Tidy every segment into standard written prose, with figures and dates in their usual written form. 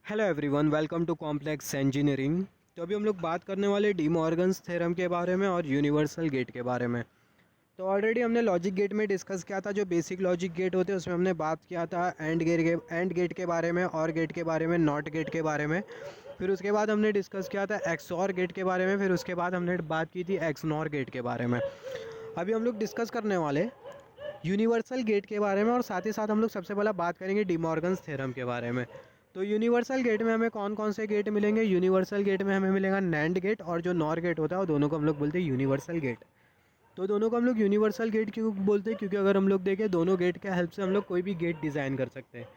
Hello everyone, welcome to complex engineering. तो अभी हम लोग बात करने वाले डी मॉर्गन्स थ्योरम के बारे में और यूनिवर्सल गेट के बारे में। तो ऑलरेडी हमने लॉजिक गेट में डिस्कस किया था, जो बेसिक लॉजिक गेट होते हैं उसमें हमने बात किया था एंड गेट के बारे में, और गेट के बारे में, नॉट गेट के बारे में। फिर उसके बाद हमने डिस्कस किया था एक्सऑर गेट के बारे में। फिर उसके बाद हमने बात की थी एक्सनॉर गेट के बारे में। अभी हम लोग डिस्कस करने वाले यूनिवर्सल गेट के बारे में, और साथ ही साथ हम लोग सबसे पहले बात करेंगे डी मॉर्गन्स थ्योरम के बारे में। तो यूनिवर्सल गेट में हमें कौन कौन से गेट मिलेंगे? यूनिवर्सल गेट में हमें मिलेगा नैंड गेट, और जो नॉर गेट होता है वो दोनों को हम लोग बोलते हैं यूनिवर्सल गेट। तो दोनों को हम लोग यूनिवर्सल गेट क्यों बोलते हैं? क्योंकि अगर हम लोग देखें, दोनों गेट के हेल्प से हम लोग कोई भी गेट डिज़ाइन कर सकते हैं।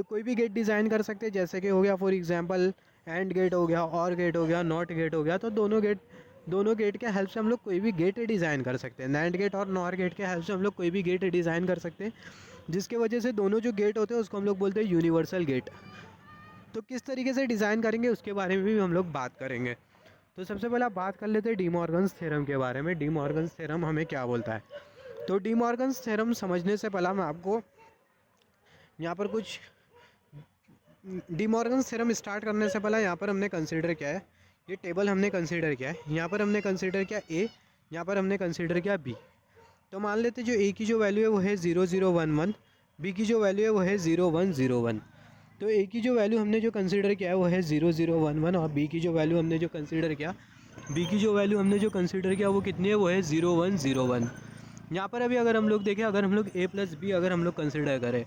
कोई भी गेट डिज़ाइन कर सकते हैं, जैसे कि हो गया फॉर एग्जांपल एंड गेट हो गया, और गेट हो गया, नॉट गेट हो गया। तो दोनों गेट के हेल्प से हम लोग कोई भी गेट डिज़ाइन कर सकते हैं। नैंड गेट और नॉर गेट के हेल्प से हम लोग कोई भी गेट डिज़ाइन कर सकते हैं, जिसकी वजह से दोनों जो गेट होते हैं उसको हम लोग बोलते हैं यूनिवर्सल गेट। तो किस तरीके से डिज़ाइन करेंगे उसके बारे में भी हम लोग बात करेंगे। तो सबसे पहले आप बात कर लेते हैं डी मॉर्गन्स थ्योरम के बारे में। डी मॉर्गन्स थ्योरम हमें क्या बोलता है? तो डी मॉर्गन्स थ्योरम समझने से पहले मैं आपको यहाँ पर कुछ डी मॉर्गन्स थ्योरम स्टार्ट करने से पहले यहाँ पर हमने कंसिडर किया है, ये टेबल हमने कंसिडर किया है। यहाँ पर हमने कंसिडर किया ए, यहाँ पर हमने कंसिडर किया बी। तो मान लेते जो ए की जो वैल्यू है वो है 0011, बी की जो वैल्यू है वो है 0101। तो ए की जो वैल्यू हमने जो कंसिडर किया है वो है 0011, और बी की जो वैल्यू हमने जो कंसिडर किया वो कितनी है? वो है 0101। यहाँ पर अभी अगर हम लोग देखें, अगर हम लोग ए प्लस बी अगर हम लोग कंसिडर करें,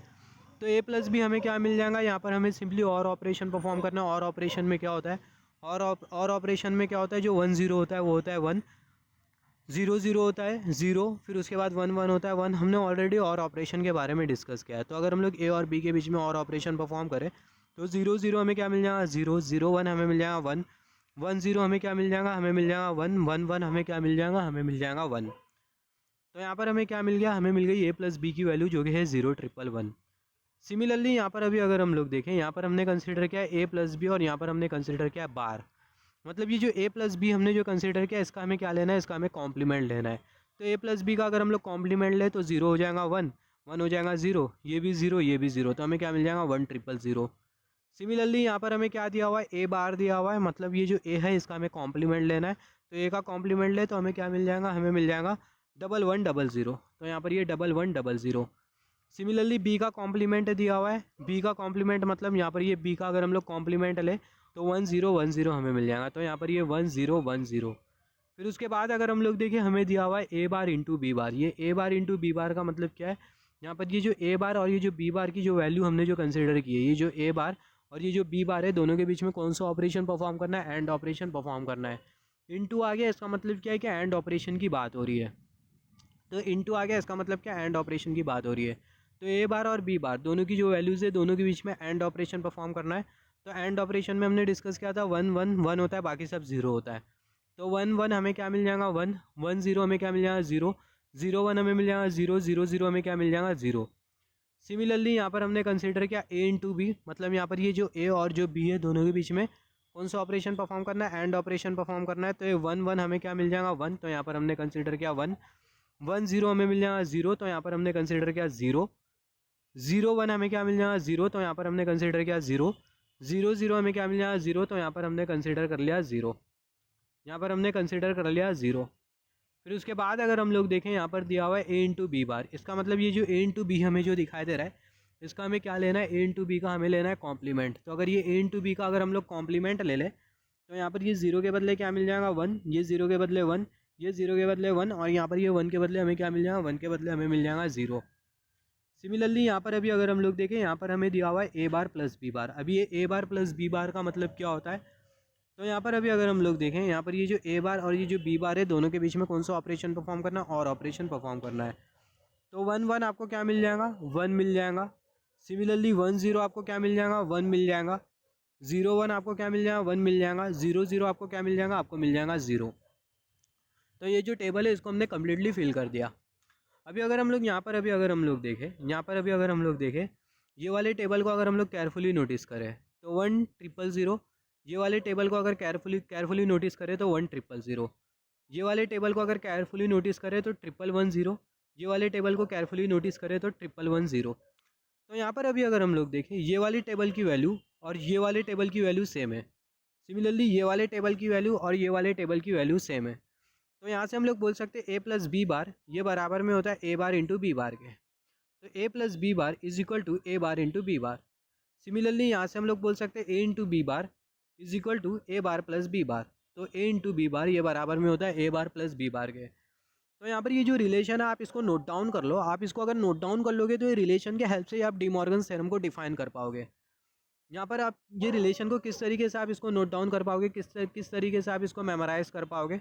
तो ए प्लस बी हमें क्या मिल जाएगा? यहाँ पर हमें सिंपली और ऑपरेशन परफॉर्म करना है। और ऑपरेशन में क्या होता है? और ऑपरेशन में क्या होता है? जो 10 होता है वो होता है 1, 00 होता है 0, फिर उसके बाद 11 होता है 1। हमने ऑलरेडी और ऑपरेशन के बारे में डिस्कस किया है। तो अगर हम लोग ए और बी के बीच में और ऑपरेशन परफॉर्म करें, तो 00 हमें क्या मिल जाएगा? 0, 01 हमें मिल जाएगा 1, 10 हमें क्या मिल जाएगा? हमें मिल जाएगा 1, 11 हमें क्या मिल जाएगा? हमें मिल जाएगा 1। तो यहाँ पर हमें क्या मिल गया? हमें मिल गई ए प्लस बी की वैल्यू, जो कि है 0111। सिमिलरली यहाँ पर अभी अगर हम लोग देखें, यहाँ पर हमने कंसिडर किया ए प्लस बी, और यहाँ पर हमने कंसिडर किया बार। मतलब ये जो ए प्लस बी हमने जो कंसिडर किया, इसका हमें क्या लेना है? इसका हमें कॉम्प्लीमेंट लेना है। तो ए प्लस बी का अगर हम लोग कॉम्प्लीमेंट ले, तो 0 हो जाएगा 1, 1 हो जाएगा 0, ये भी 0, ये भी 0। तो हमें क्या मिल जाएगा? 1000। सिमिलरली यहाँ पर हमें क्या दिया हुआ है? ए बार दिया हुआ है, मतलब ये जो ए है इसका हमें कॉम्प्लीमेंट लेना है। तो ए का कॉम्प्लीमेंट ले तो हमें क्या मिल जाएगा? हमें मिल जाएगा 1100। तो यहाँ पर ये 1100। सिमिलरली बी का कॉम्प्लीमेंट दिया हुआ है, बी का कॉम्प्लीमेंट मतलब यहाँ पर ये बी का अगर हम लोग कॉम्प्लीमेंट लें तो 1010 हमें मिल जाएगा। तो यहाँ पर ये 1010। फिर उसके बाद अगर हम लोग देखें, हमें दिया हुआ है A bar into B bar. ये ए बार इंटू बी बार का मतलब क्या है? यहाँ पर ये जो ए बार और ये जो बी बार की जो वैल्यू हमने जो कंसिडर की है, ये जो ए बार और ये जो बी बार है, दोनों के बीच में कौन सा ऑपरेशन परफॉर्म करना है? एंड ऑपरेशन परफॉर्म करना है। इंटू आ गया, इसका मतलब क्या है? कि एंड ऑपरेशन की बात हो रही है। तो इंटू आ गया, इसका मतलब क्या? एंड ऑपरेशन की बात हो रही है। तो ए बार और बी बार दोनों की जो वैल्यूज़ है, दोनों के बीच में एंड ऑपरेशन परफॉर्म करना है। तो एंड ऑपरेशन में हमने डिस्कस किया था 1 1 1 होता है, बाकी सब 0 होता है। तो 1 1 हमें क्या मिल जाएगा? 1, 1 0 हमें क्या मिल जाएगा? 0, 0 1 हमें मिल जाएगा 0, 0 0 हमें क्या मिल जाएगा? 0। सिमिलरली यहाँ पर हमने कंसिडर किया ए इंटू बी, मतलब यहाँ पर ये जो ए और जो बी है, दोनों के बीच में कौन सा ऑपरेशन परफॉर्म करना है? एंड ऑपरेशन परफॉर्म करना है। तो ये 1 1 हमें क्या मिल जाएगा? 1। तो यहाँ पर हमने कंसिडर किया 1, 1 0 हमें मिल जाएगा 0। तो यहाँ पर हमने कंसिडर किया 0, 0 1 हमें क्या मिल जाएगा? 0। तो यहाँ पर हमने कंसिडर किया 0, 0 0 हमें क्या मिल जाएगा? 0। तो यहाँ पर हमने कंसिडर कर लिया 0, यहाँ पर हमने कंसिडर कर लिया 0। फिर उसके बाद अगर हम लोग देखें, यहाँ पर दिया हुआ है ए इंटू बी बार। इसका मतलब ये जो ए इंटू बी हमें जो दिखाई दे रहा है, इसका हमें क्या लेना है? ए इंटू बी का हमें लेना है कॉम्प्लीमेंट। तो अगर ये ए इंटू बी का अगर हम लोग कॉम्प्लीमेंट ले लें, तो यहाँ पर ये 0 के बदले क्या मिल जाएगा? 1, ये 0 के बदले 1, ये 0 के बदले 1, और यहाँ पर ये 1 के बदले हमें क्या मिल जाएगा? 1 के बदले हमें मिल जाएगा 0। सिमिलरली यहाँ पर अभी अगर हम लोग देखें, यहाँ पर हमें दिया हुआ है ए बार प्लस बी बार। अभी ये ए बार प्लस बी बार का मतलब क्या होता है? तो यहाँ पर अभी अगर हम लोग देखें, यहाँ पर ये जो ए बार और ये जो बी बार है, दोनों के बीच में कौन सा ऑपरेशन परफॉर्म करना है? और ऑपरेशन परफॉर्म करना है। तो 1 1 आपको क्या मिल जाएगा? 1 मिल जाएगा। सिमिलरली 1 0 आपको क्या मिल जाएगा? 1 मिल जाएगा। 0 1 आपको क्या मिल जाएगा? 1 मिल जाएगा। 0 0 आपको क्या मिल जाएगा? आपको मिल जाएगा 0। तो ये जो टेबल है इसको हमने कम्प्लीटली फिल कर दिया। अभी अगर हम लोग यहाँ पर अभी अगर हम लोग देखें, यहाँ पर अभी अगर हम लोग देखें, ये वाले टेबल को अगर हम लोग केयरफुली नोटिस करें, तो 1000। ये वाले टेबल को अगर केयरफुली नोटिस करें तो 1000। ये वाले टेबल को अगर केयरफुली नोटिस करें तो 1110। ये वाले टेबल को केयरफुली नोटिस करें तो 1110। तो यहाँ पर अभी अगर हम लोग देखें, ये वाली टेबल की वैल्यू और ये वाले टेबल की वैल्यू सेम है। सिमिलरली ये वाले टेबल की वैल्यू और ये वाले टेबल की वैल्यू सेम है। तो यहाँ से हम लोग बोल सकते हैं ए प्लस बी बार ये बराबर में होता है A bar into B bar के। तो A plus B bar is equal to A bar into B bar. Similarly यहाँ से हम लोग बोल सकते हैं A into B bar is equal to A bar plus B bar. तो ए इंटू बी बार ये बराबर में होता है A bar plus B bar के। तो यहाँ पर ये जो रिलेशन है आप इसको नोट डाउन कर लो। आप इसको अगर नोट डाउन कर लोगे तो ये रिलेशन के हेल्प से आप डी मॉर्गन थ्योरम को डिफाइन कर पाओगे। यहाँ पर आप ये रिलेशन को किस तरीके से आप इसको नोट डाउन कर पाओगे, किस तरीके से आप इसको मेमोराइज कर पाओगे।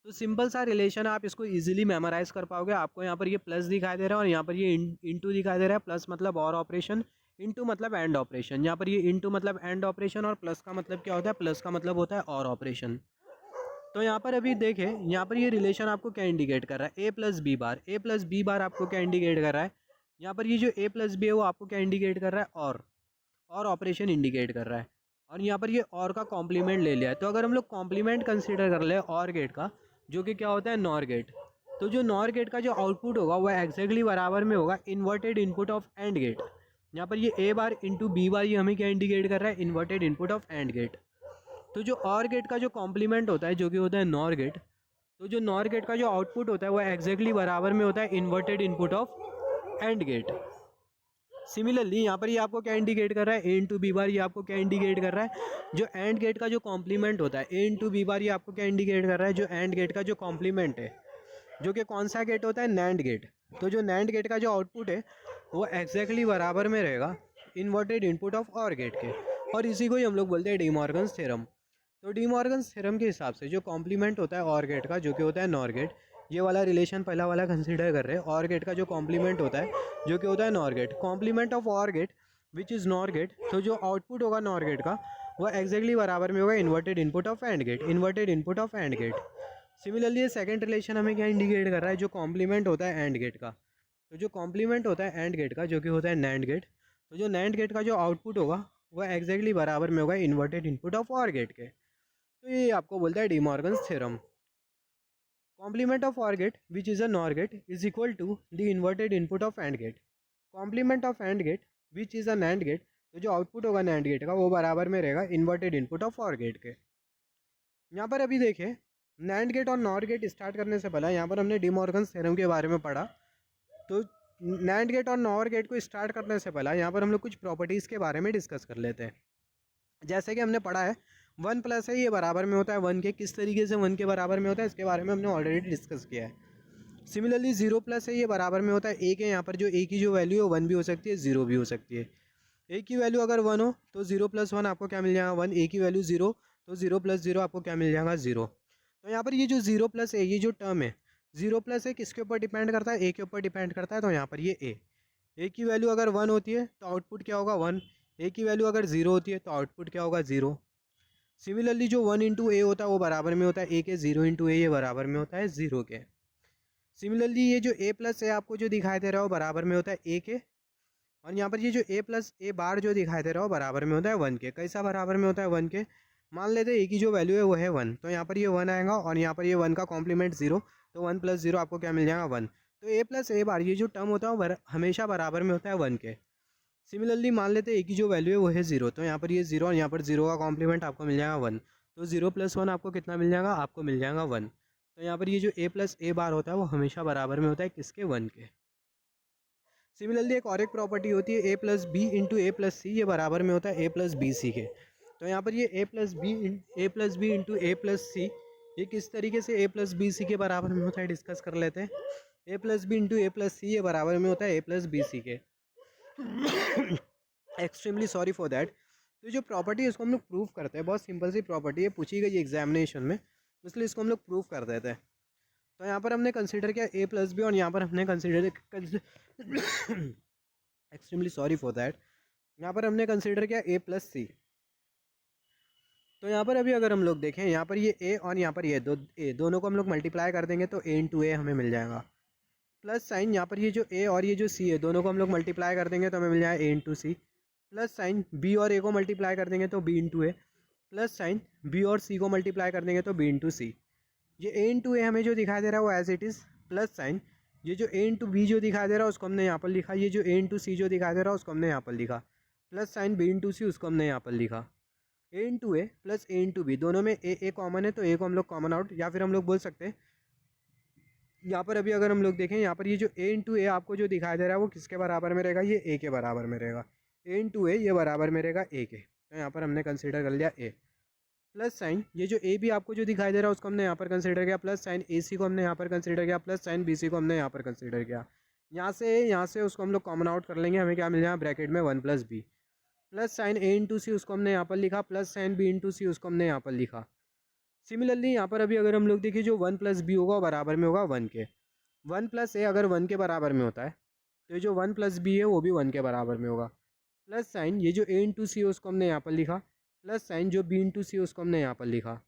तो सिंपल सा रिलेशन है, आप इसको इजीली मेमोराइज कर पाओगे। आपको यहाँ पर ये प्लस दिखाई दे रहा है और यहाँ पर ये इंटू दिखाई दे रहा है। प्लस मतलब और ऑपरेशन, इंटू मतलब एंड ऑपरेशन। यहाँ पर ये इंटू मतलब एंड ऑपरेशन और प्लस का मतलब क्या होता है, प्लस का मतलब होता है और ऑपरेशन। तो यहाँ पर अभी देखें, यहाँ पर ये रिलेशन आपको क्या इंडिकेट कर रहा है, ए प्लस बी बार। ए प्लस बी बार आपको क्या इंडिकेट कर रहा है, यहाँ पर ये जो ए प्लस बी है वो आपको क्या इंडिकेट कर रहा है, और ऑपरेशन इंडिकेट कर रहा है। और यहाँ पर ये और का कॉम्प्लीमेंट ले लिया है। तो अगर हम लोग कॉम्प्लीमेंट कंसीडर कर ले और गेट का, जो कि क्या होता है नॉर गेट, तो जो नॉर गेट का जो आउटपुट होगा वो एक्जैक्टली बराबर में होगा inverted input of AND gate. यहाँ पर ये A bar into B bar ये हमें क्या इंडिकेट कर रहा है, inverted input of AND gate. तो जो और गेट का जो कॉम्प्लीमेंट होता है जो कि होता है नॉर गेट, तो जो नॉर गेट का जो आउटपुट होता है वो एक्जैक्टली बराबर में होता है inverted input of AND gate. Similarly यहाँ पर ये आपको क्या इंडिकेट कर रहा है, ए इंटू बी बार, ये आपको क्या इंडिकेट कर रहा है, जो एंड गेट का जो कॉम्प्लीमेंट होता है ए इंटू बी बार, ये आपको क्या इंडिकेट कर रहा है, जो एंड गेट का जो कॉम्प्लीमेंट है, जो कि कौन सा गेट होता है, नैंड गेट। तो जो नैंड गेट का जो आउटपुट है वो एक्जैक्टली बराबर में रहेगा inverted input of OR gate के। और इसी को ही हम लोग बोलते हैं डी मॉर्गन्स थ्योरम। तो डी मॉर्गन्स थ्योरम के हिसाब से जो कॉम्प्लीमेंट होता है और गेट का, जो कि होता है नॉर गेट, ये वाला रिलेशन पहला वाला कंसिडर कर रहे हैं। और गेट का जो कॉम्प्लीमेंट होता है जो कि होता है NOR gate, complement of OR gate which is NOR gate. तो जो आउटपुट होगा नॉर गेट का वो एक्जैक्टली बराबर में होगा inverted input of AND gate, inverted input of AND gate. Similarly ये सेकंड रिलेशन हमें क्या इंडिकेट कर रहा है, जो कॉम्प्लीमेंट होता है एंड गेट का। तो जो कॉम्प्लीमेंट होता है एंड गेट का, जो कि होता है नैंड गेट, तो जो नैंड गेट का जो आउटपुट होगा वो एक्जैक्टली बराबर में होगा inverted input of OR gate के। तो ये आपको बोलता है De Morgan's theorem. Complement of OR gate which is a NOR gate is equal to the inverted input of AND gate. Complement of AND gate which is a NAND gate, तो जो output होगा NAND gate का वो बराबर में रहेगा inverted input of OR gate के। यहाँ पर अभी देखें, नैंड गेट और नॉर गेट स्टार्ट करने से पहले यहाँ पर हमने डी मॉर्गन्स थ्योरम के बारे में पढ़ा। तो नैंड गेट और नॉर गेट को स्टार्ट करने से पहले यहाँ पर हम लोग कुछ प्रॉपर्टीज़ के बारे में डिस्कस कर लेते हैं। जैसे कि हमने पढ़ा है 1 प्लस है ये बराबर में होता है 1 के। किस तरीके से 1 के बराबर में होता है इसके बारे में हमने ऑलरेडी डिस्कस किया है। सिमिलरली 0 प्लस है ये बराबर में होता है ए के। यहाँ पर जो ए की जो वैल्यू है 1 भी हो सकती है 0 भी हो सकती है। ए की वैल्यू अगर 1 हो तो 0 प्लस 1 आपको क्या मिल जाएगा 1। ए की वैल्यू 0 तो 0 प्लस 0 आपको क्या मिल जाएगा 0। तो यहाँ पर ये जो 0 प्लस ए, ये जो टर्म है 0 प्लस ए किसके ऊपर डिपेंड करता है, ए के ऊपर डिपेंड करता है। तो यहाँ पर ये ए की वैल्यू अगर 1 होती है तो आउटपुट क्या होगा 1। ए की वैल्यू अगर 0 होती है तो आउटपुट क्या होगा 0। सिमिलरली जो 1 इंटू ए होता है वो बराबर में होता है ए के, 0 इंटू ए ये बराबर में होता है 0 के। सिमिलरली ये जो ए प्लस ए आपको जो दिखाई दे रहा हो बराबर में होता है ए के। और यहाँ पर ये जो ए प्लस ए बार जो दिखाई दे रहा हो बराबर में होता है 1 के। कैसा बराबर में होता है 1 के, मान लेते हैं ए की जो वैल्यू है वो है 1, तो यहाँ पर ये 1 आएगा और यहाँ पर ये 1 का कॉम्प्लीमेंट 0, तो 1 प्लस 0 आपको क्या मिल जाएगा 1। तो ए प्लस ए बार ये जो टर्म होता है वो हमेशा बराबर में होता है 1 के। सिमिलरली मान लेते हैं ए की जो वैल्यू है वो है 0, तो यहाँ पर ये 0 और यहाँ पर 0 का कॉम्प्लीमेंट आपको मिल जाएगा 1। तो 0 प्लस 1 आपको कितना मिल जाएगा, आपको मिल जाएगा 1। तो यहाँ पर ये जो ए प्लस ए बार होता है वो हमेशा बराबर में होता है किसके, 1 के। सिमिलरली एक और एक प्रॉपर्टी होती है ए plus B into A plus सी, ये बराबर में होता है ए प्लस बी सी के। तो यहाँ पर ये ए plus B into A plus सी ये किस तरीके से ए प्लस बी सी के बराबर में होता है डिस्कस कर लेते हैं। ए plus B into A plus सी ये बराबर में होता है ए प्लस बी सी के। Extremely sorry for that. तो जो प्रॉपर्टी है इसको हम लोग प्रूव करते हैं, बहुत सिंपल सी प्रॉपर्टी है, पूछी गई एग्जामिनेशन में, इसलिए इसको हम लोग प्रूव कर देते हैं। तो यहाँ पर हमने कंसिडर किया ए प्लस बी और यहाँ पर हमने consider extremely sorry for that, यहाँ पर हमने कंसिडर किया ए प्लस सी। तो यहाँ पर अभी अगर हम लोग देखें, यहाँ पर ये ए और यहाँ पर ये दोनों को हम लोग मल्टीप्लाई कर देंगे तो ए इंटू ए हमें मिल जाएगा। प्लस साइन यहाँ पर ये जो ए और ये जो सी है दोनों को हम लोग मल्टीप्लाई कर देंगे तो हमें मिल जाएगा ए इंटू सी। प्लस साइन बी और ए को मल्टीप्लाई कर देंगे तो B into A. Plus sine B और सी को मल्टीप्लाई कर देंगे तो बी इंटू सी। ये ए इंटू ए हमें जो दिखाई दे रहा है वो as it is. Plus sign ये जो ए इंटू बी जो दिखाई दे रहा है उसको हमने यहाँ पर लिखा, ये जो ए इंटू सी जो दिखाई दे रहा है उसको हमने यहाँ पर लिखा। प्लस साइन बी इंटू सी, उसको हमने यहाँ पर लिखा। ए into A plus A into B, दोनों में ए कॉमन है तो ए को हम लोग कॉमन आउट, या फिर हम लोग बोल सकते हैं यहाँ पर अभी अगर हम लोग देखें यहाँ पर ये जो ए इंटू ए आपको जो दिखाई दे रहा है वो किसके बराबर में रहेगा, ये ए के बराबर में रहेगा। ए इंटू ए ये बराबर में रहेगा ए के, तो यहाँ पर हमने कंसिडर कर लिया ए। प्लस साइन ये जो ए बी आपको जो दिखाई दे रहा है उसको हमने यहाँ पर कंसिडर किया, प्लस साइन ए सी को हमने यहाँ पर कंसिडर किया, प्लस साइन बी सी को हमने यहाँ पर कंसिडर किया। यहाँ से उसको हम लोग कॉमन आउट कर लेंगे, हमें क्या मिल जाएगा ब्रैकेट में 1 plus B. Plus sign A into सी उसको हमने यहाँ पर लिखा, प्लस साइन बी इंटू सी उसको हमने यहाँ पर लिखा। सिमिलरली यहाँ पर अभी अगर हम लोग देखिए जो 1 प्लस बी होगा बराबर में होगा 1 के। 1 प्लस ए अगर 1 के बराबर में होता है तो ये जो 1 प्लस बी है वो भी 1 के बराबर में होगा। प्लस साइन ये जो ए इंटू सी है उसको हमने यहाँ पर लिखा, प्लस साइन जो बी इंटू सी है उसको हमने यहाँ पर लिखा।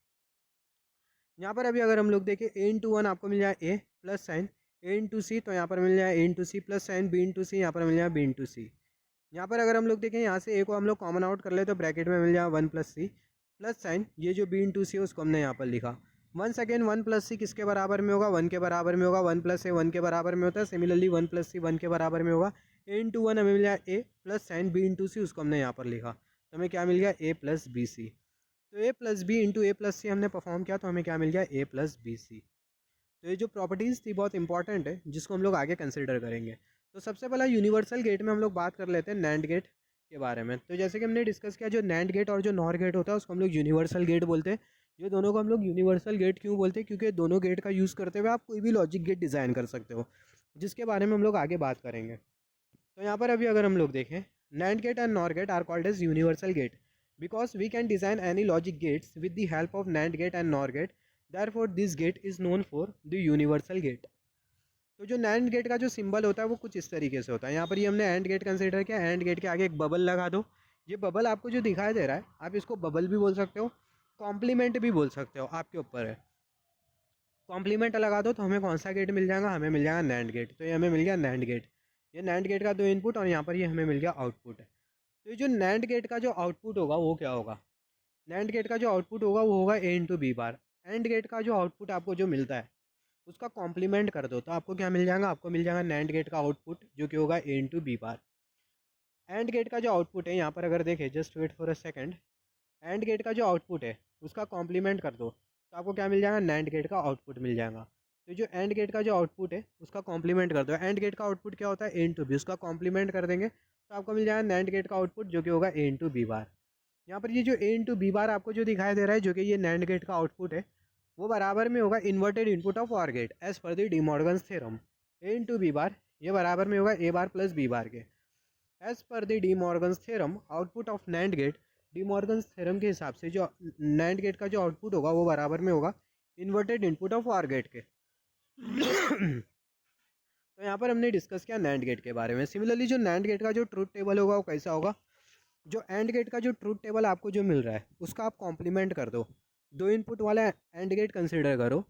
यहाँ पर अभी अगर हम लोग देखें ए इंटू 1 आपको मिल जाए ए, प्लस साइन ए इंटू सी तो यहाँ पर मिल जाए ए इंटू सी, प्लस साइन बी इंटू सी यहाँ पर मिल जाए बी इंटू सी। यहाँ पर अगर हम लोग देखें यहाँ से ए को हम लोग कॉमन आउट कर ले तो ब्रैकेट में मिल जाए 1 प्लस सी, प्लस साइन ये जो बी इंटू सी है उसको हमने यहाँ पर लिखा। वंस अगेन 1 प्लस सी किसके बराबर में होगा, 1 के बराबर में होगा। 1 प्लस ए 1 के बराबर में होता है, सिमिलरली 1 प्लस सी 1 के बराबर में होगा। ए इंटू 1 हमें मिल जाए ए, प्लस साइन बी इंटू सी उसको हमने यहाँ पर लिखा, तो हमें क्या मिल गया ए प्लस बी सी। तो A plus B into A plus C हमने परफॉर्म किया तो हमें क्या मिल गया ए प्लस बी सी। तो ये जो प्रॉपर्टीज़ थी बहुत इंपॉर्टेंट है जिसको हम लोग आगे कंसिडर करेंगे। तो सबसे पहला यूनिवर्सल गेट में हम लोग बात कर लेते हैं नैंड गेट के बारे में। तो जैसे कि हमने डिस्कस किया जो नैंड गेट और जो नॉर गेट होता है उसको हम लोग यूनिवर्सल गेट बोलते हैं। ये दोनों को हम लोग यूनिवर्सल गेट क्यों बोलते हैं, क्योंकि दोनों गेट का यूज़ करते हुए आप कोई भी लॉजिक गेट डिज़ाइन कर सकते हो, जिसके बारे में हम लोग आगे बात करेंगे। तो यहाँ पर अभी अगर हम लोग देखें NAND gate and NOR gate are called as universal gate because we can design any logic gates with the help of NAND gate and NOR gate, therefore this gate is known for the universal gate। तो जो NAND gate का जो symbol होता है वो कुछ इस तरीके से होता है। यहाँ पर ये हमने AND गेट कंसिडर किया, AND गेट के आगे एक बबल लगा दो। ये बबल आपको जो दिखाई दे रहा है आप इसको बबल भी बोल सकते हो, कॉम्प्लीमेंट भी बोल सकते हो, आपके ऊपर है। कॉम्प्लीमेंट लगा दो तो हमें कौन सा गेट मिल जाएगा, हमें मिल जाएगा NAND गेट। तो ये हमें मिल गया NAND गेट, ये NAND गेट का 2 इनपुट और यहाँ पर ये हमें मिल गया आउटपुट। तो ये जो नैंड गेट का जो आउटपुट होगा वो क्या होगा, नैंड गेट का जो आउटपुट होगा वो होगा A into B bar. AND gate का जो आउटपुट आपको जो मिलता है उसका कॉम्प्लीमेंट कर दो तो आपको क्या मिल जाएगा, आपको मिल जाएगा नैंड गेट का आउटपुट जो कि होगा A into B bar. AND gate का जो आउटपुट है यहाँ पर अगर देखें, just wait for a second, AND gate का जो आउटपुट है उसका कॉम्प्लीमेंट कर दो तो आपको क्या मिल जाएगा, नैंड गेट का आउटपुट मिल जाएगा। तो जो एंड गेट का जो आउटपुट है उसका कॉम्प्लीमेंट कर दो, एंड गेट का आउटपुट क्या होता है ए इंटू बी, उसका कॉम्प्लीमेंट कर देंगे तो आपको मिल जाएगा नैंड गेट का आउटपुट जो कि होगा ए इंटू बी बार। यहाँ पर ये जो ए इंटू बी बार आपको जो दिखाई दे रहा है जो कि ये नैंड गेट का आउटपुट है वो बराबर में होगा inverted input of OR gate as per the De Morgan's theorem. A into B bar ये बराबर में होगा ए बार प्लस बी बार के। As per the De Morgan's theorem output of NAND gate, De Morgan's theorem के हिसाब से जो NAND gate का जो आउटपुट होगा वो बराबर में होगा inverted input of OR gate के। तो यहाँ पर हमने डिस्कस किया नैंड गेट के बारे में। सिमिलरली जो नैंड गेट का जो ट्रूथ टेबल होगा वो कैसा होगा, जो एंड गेट का जो ट्रूथ टेबल आपको जो मिल रहा है उसका आप कॉम्प्लीमेंट कर दो, 2 इनपुट वाला एंड गेट कंसिडर करो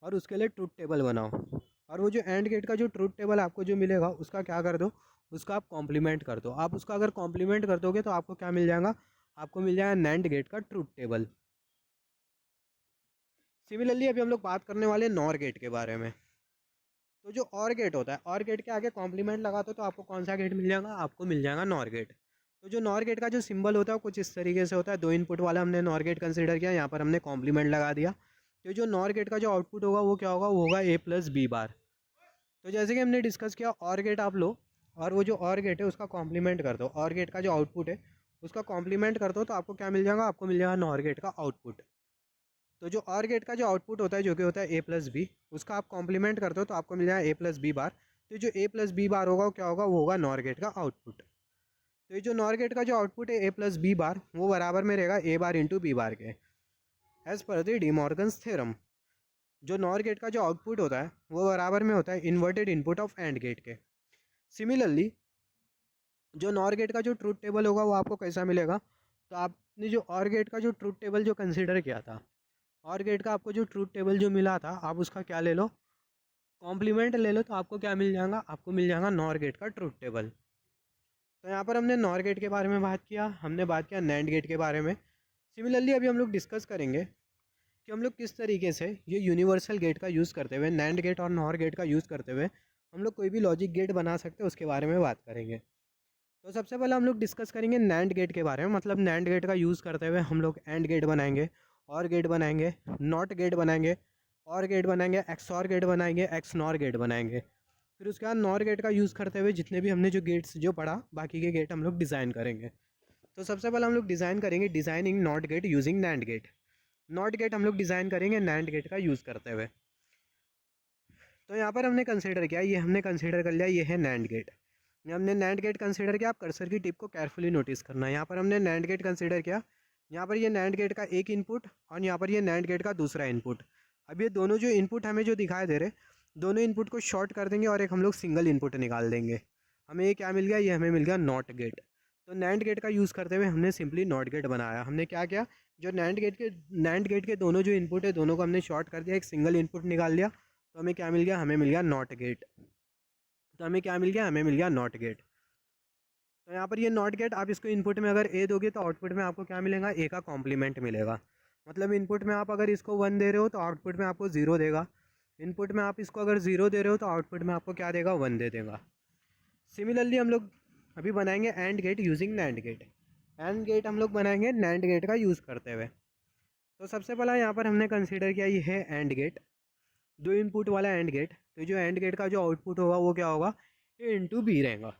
और उसके लिए ट्रूथ टेबल बनाओ, और वो जो एंड गेट का जो ट्रूथ टेबल आपको जो मिलेगा उसका क्या कर दो, उसका आप कॉम्प्लीमेंट कर दो। आप उसका अगर कॉम्प्लीमेंट कर दोगे तो आपको क्या मिल जाएगा, आपको मिल जाएगा नैंड गेट का ट्रूथ टेबल। सिमिलरली अभी हम लोग बात करने वाले नॉर गेट के बारे में। तो जो और गेट होता है, और गेट के आगे कॉम्प्लीमेंट लगा दो तो आपको कौन सा गेट मिल जाएगा, आपको मिल जाएगा नॉर गेट। तो जो नॉर गेट का जो सिंबल होता है वो कुछ इस तरीके से होता है, 2 इनपुट वाला हमने नॉर गेट कंसिडर किया, यहाँ पर हमने कॉम्प्लीमेंट लगा दिया। तो जो नॉर गेट का जो आउटपुट होगा वो क्या होगा, वो होगा ए प्लस बी बार। तो जैसे कि हमने डिस्कस किया और गेट आप लो और वो जो और गेट है उसका कॉम्प्लीमेंट कर दो, और गेट का जो आउटपुट है उसका कॉम्प्लीमेंट कर दो तो आपको क्या मिल जाएगा, आपको मिल जाएगा नॉर गेट का आउटपुट। तो जो और गेट का जो आउटपुट होता है जो कि होता है ए प्लस बी, उसका आप कॉम्प्लीमेंट कर दो तो आपको मिल जाएगा ए प्लस बी बार। तो जो ए प्लस बी बार होगा वो क्या होगा, वो होगा नॉर गेट का आउटपुट। तो ये जो नॉर गेट का जो आउटपुट है ए प्लस बी बार वो बराबर में रहेगा ए बार इंटू बी बार के as per the De Morgan's theorem. जो नॉर गेट का जो आउटपुट होता है वो बराबर में होता है inverted input of AND gate के। सिमिलरली जो नॉर गेट का जो ट्रूथ टेबल होगा वो आपको कैसा मिलेगा, तो आपने जो और गेट का जो ट्रूथ टेबल जो कंसिडर किया था, और गेट का आपको जो ट्रूथ टेबल जो मिला था आप उसका क्या ले लो, कॉम्प्लीमेंट ले लो, तो आपको क्या मिल जाएगा, आपको मिल जाएगा नॉर गेट का ट्रूथ टेबल। तो यहाँ पर हमने नॉर गेट के बारे में बात किया, हमने बात किया नैंड गेट के बारे में। सिमिलरली अभी हम लोग डिस्कस करेंगे कि हम लोग किस तरीके से ये यूनिवर्सल गेट का यूज़ करते हुए, नैंड गेट और नॉर गेट का यूज़ करते हुए हम लोग कोई भी लॉजिक गेट बना सकते हैं, उसके बारे में बात करेंगे। तो सबसे पहले हम लोग डिस्कस करेंगे नैंड गेट के बारे में, मतलब नैंड गेट का यूज़ करते हुए हम लोग एंड गेट बनाएंगे, और गेट बनाएंगे, नॉट गेट बनाएंगे, और गेट बनाएंगे, एक्सॉर गेट बनाएंगे, एक्स नॉर गेट बनाएंगे। फिर उसके बाद नॉर गेट का यूज़ करते हुए जितने भी हमने जो गेट्स जो पढ़ा, बाकी के गेट हम लोग डिज़ाइन करेंगे। तो सबसे पहले हम लोग डिज़ाइन करेंगे designing NOT gate using NAND gate. NOT gate हम लोग डिज़ाइन करेंगे नैंड गेट का यूज़ करते हुए। तो यहाँ पर हमने कंसिडर किया, ये हमने कंसिडर कर लिया, ये है नैंड गेट। हमने नैंड गेट कंसिडर किया, आप कर्सर की टिप को केयरफुली नोटिस करना है। यहाँ पर हमने नैंड गेट कंसिडर किया, यहाँ पर ये नैंड गेट का एक इनपुट और यहाँ पर ये नैंड गेट का दूसरा इनपुट। अब ये दोनों जो इनपुट हमें जो दिखाई दे रहे, दोनों इनपुट को शॉर्ट कर देंगे और एक हम लोग सिंगल इनपुट निकाल देंगे। हमें ये क्या मिल गया, ये हमें मिल गया नॉट गेट। तो नैंड गेट का यूज़ करते हुए हमने सिंपली नॉट गेट बनाया। हमने क्या किया, जो नैंड गेट के दोनों जो इनपुट है दोनों को हमने शॉर्ट कर दिया, एक सिंगल इनपुट निकाल लिया। तो हमें क्या मिल गया, हमें मिल गया नॉट गेट। तो हमें क्या मिल गया, हमें मिल गया नॉट गेट। तो यहाँ पर ये नॉट गेट, आप इसको इनपुट में अगर ए दोगे तो आउटपुट में आपको क्या मिलेगा, ए का कॉम्प्लीमेंट मिलेगा। मतलब इनपुट में आप अगर इसको 1 दे रहे हो तो आउटपुट में आपको 0 देगा। इनपुट में आप इसको अगर 0 दे रहे हो तो आउटपुट में आपको क्या देगा, 1 दे देगा। सिमिलरली हम लोग अभी बनाएंगे AND gate using NAND gate. AND gate हम लोग बनाएंगे नैंड गेट का यूज़ करते हुए। तो सबसे पहला यहाँ पर हमने कंसिडर किया, ये है एंड गेट, 2 इनपुट वाला एंड गेट। तो जो एंड गेट का जो आउटपुट होगा वो क्या होगा, ए इंटू बी रहेगा।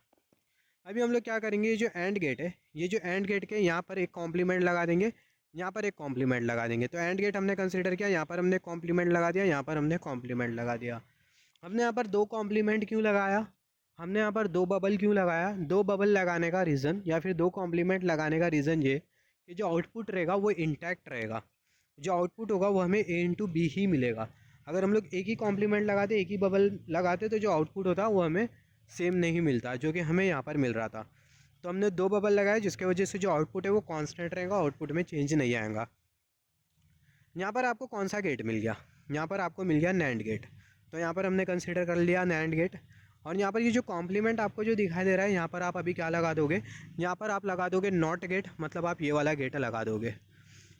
अभी हम लोग क्या करेंगे, ये जो एंड गेट है, ये जो एंड गेट के यहाँ पर एक कॉम्प्लीमेंट लगा देंगे, यहाँ पर एक कॉम्प्लीमेंट लगा देंगे। तो एंड गेट हमने कंसिडर किया, यहाँ पर हमने कॉम्प्लीमेंट लगा दिया, यहाँ पर हमने कॉम्प्लीमेंट लगा दिया। हमने यहाँ पर 2 कॉम्प्लीमेंट क्यों लगाया, हमने यहाँ पर 2 बबल क्यों लगाया, 2 बबल लगाने का रीज़न या फिर 2 कॉम्प्लीमेंट लगाने का रीज़न ये कि जो आउटपुट रहेगा वो इंटैक्ट रहेगा। जो आउटपुट होगा वो हमें ए इंटू बी ही मिलेगा। अगर हम लोग एक ही कॉम्प्लीमेंट लगाते, एक ही बबल लगाते, तो जो आउटपुट होता वो हमें सेम नहीं मिलता, जो कि हमें यहाँ पर मिल रहा था। तो हमने 2 बबल लगाए, जिसके वजह से जो आउटपुट है वो कांस्टेंट रहेगा, आउटपुट में चेंज नहीं आएगा। यहाँ पर आपको कौन सा गेट मिल गया, यहाँ पर आपको मिल गया नैंड गेट। तो यहाँ पर हमने कंसिडर कर लिया नैंड गेट। और यहाँ पर ये जो कॉम्प्लीमेंट आपको जो दिखाई दे रहा है, यहाँ पर आप अभी क्या लगा दोगे, यहाँ पर आप लगा दोगे नॉट गेट, मतलब आप ये वाला गेट लगा दोगे।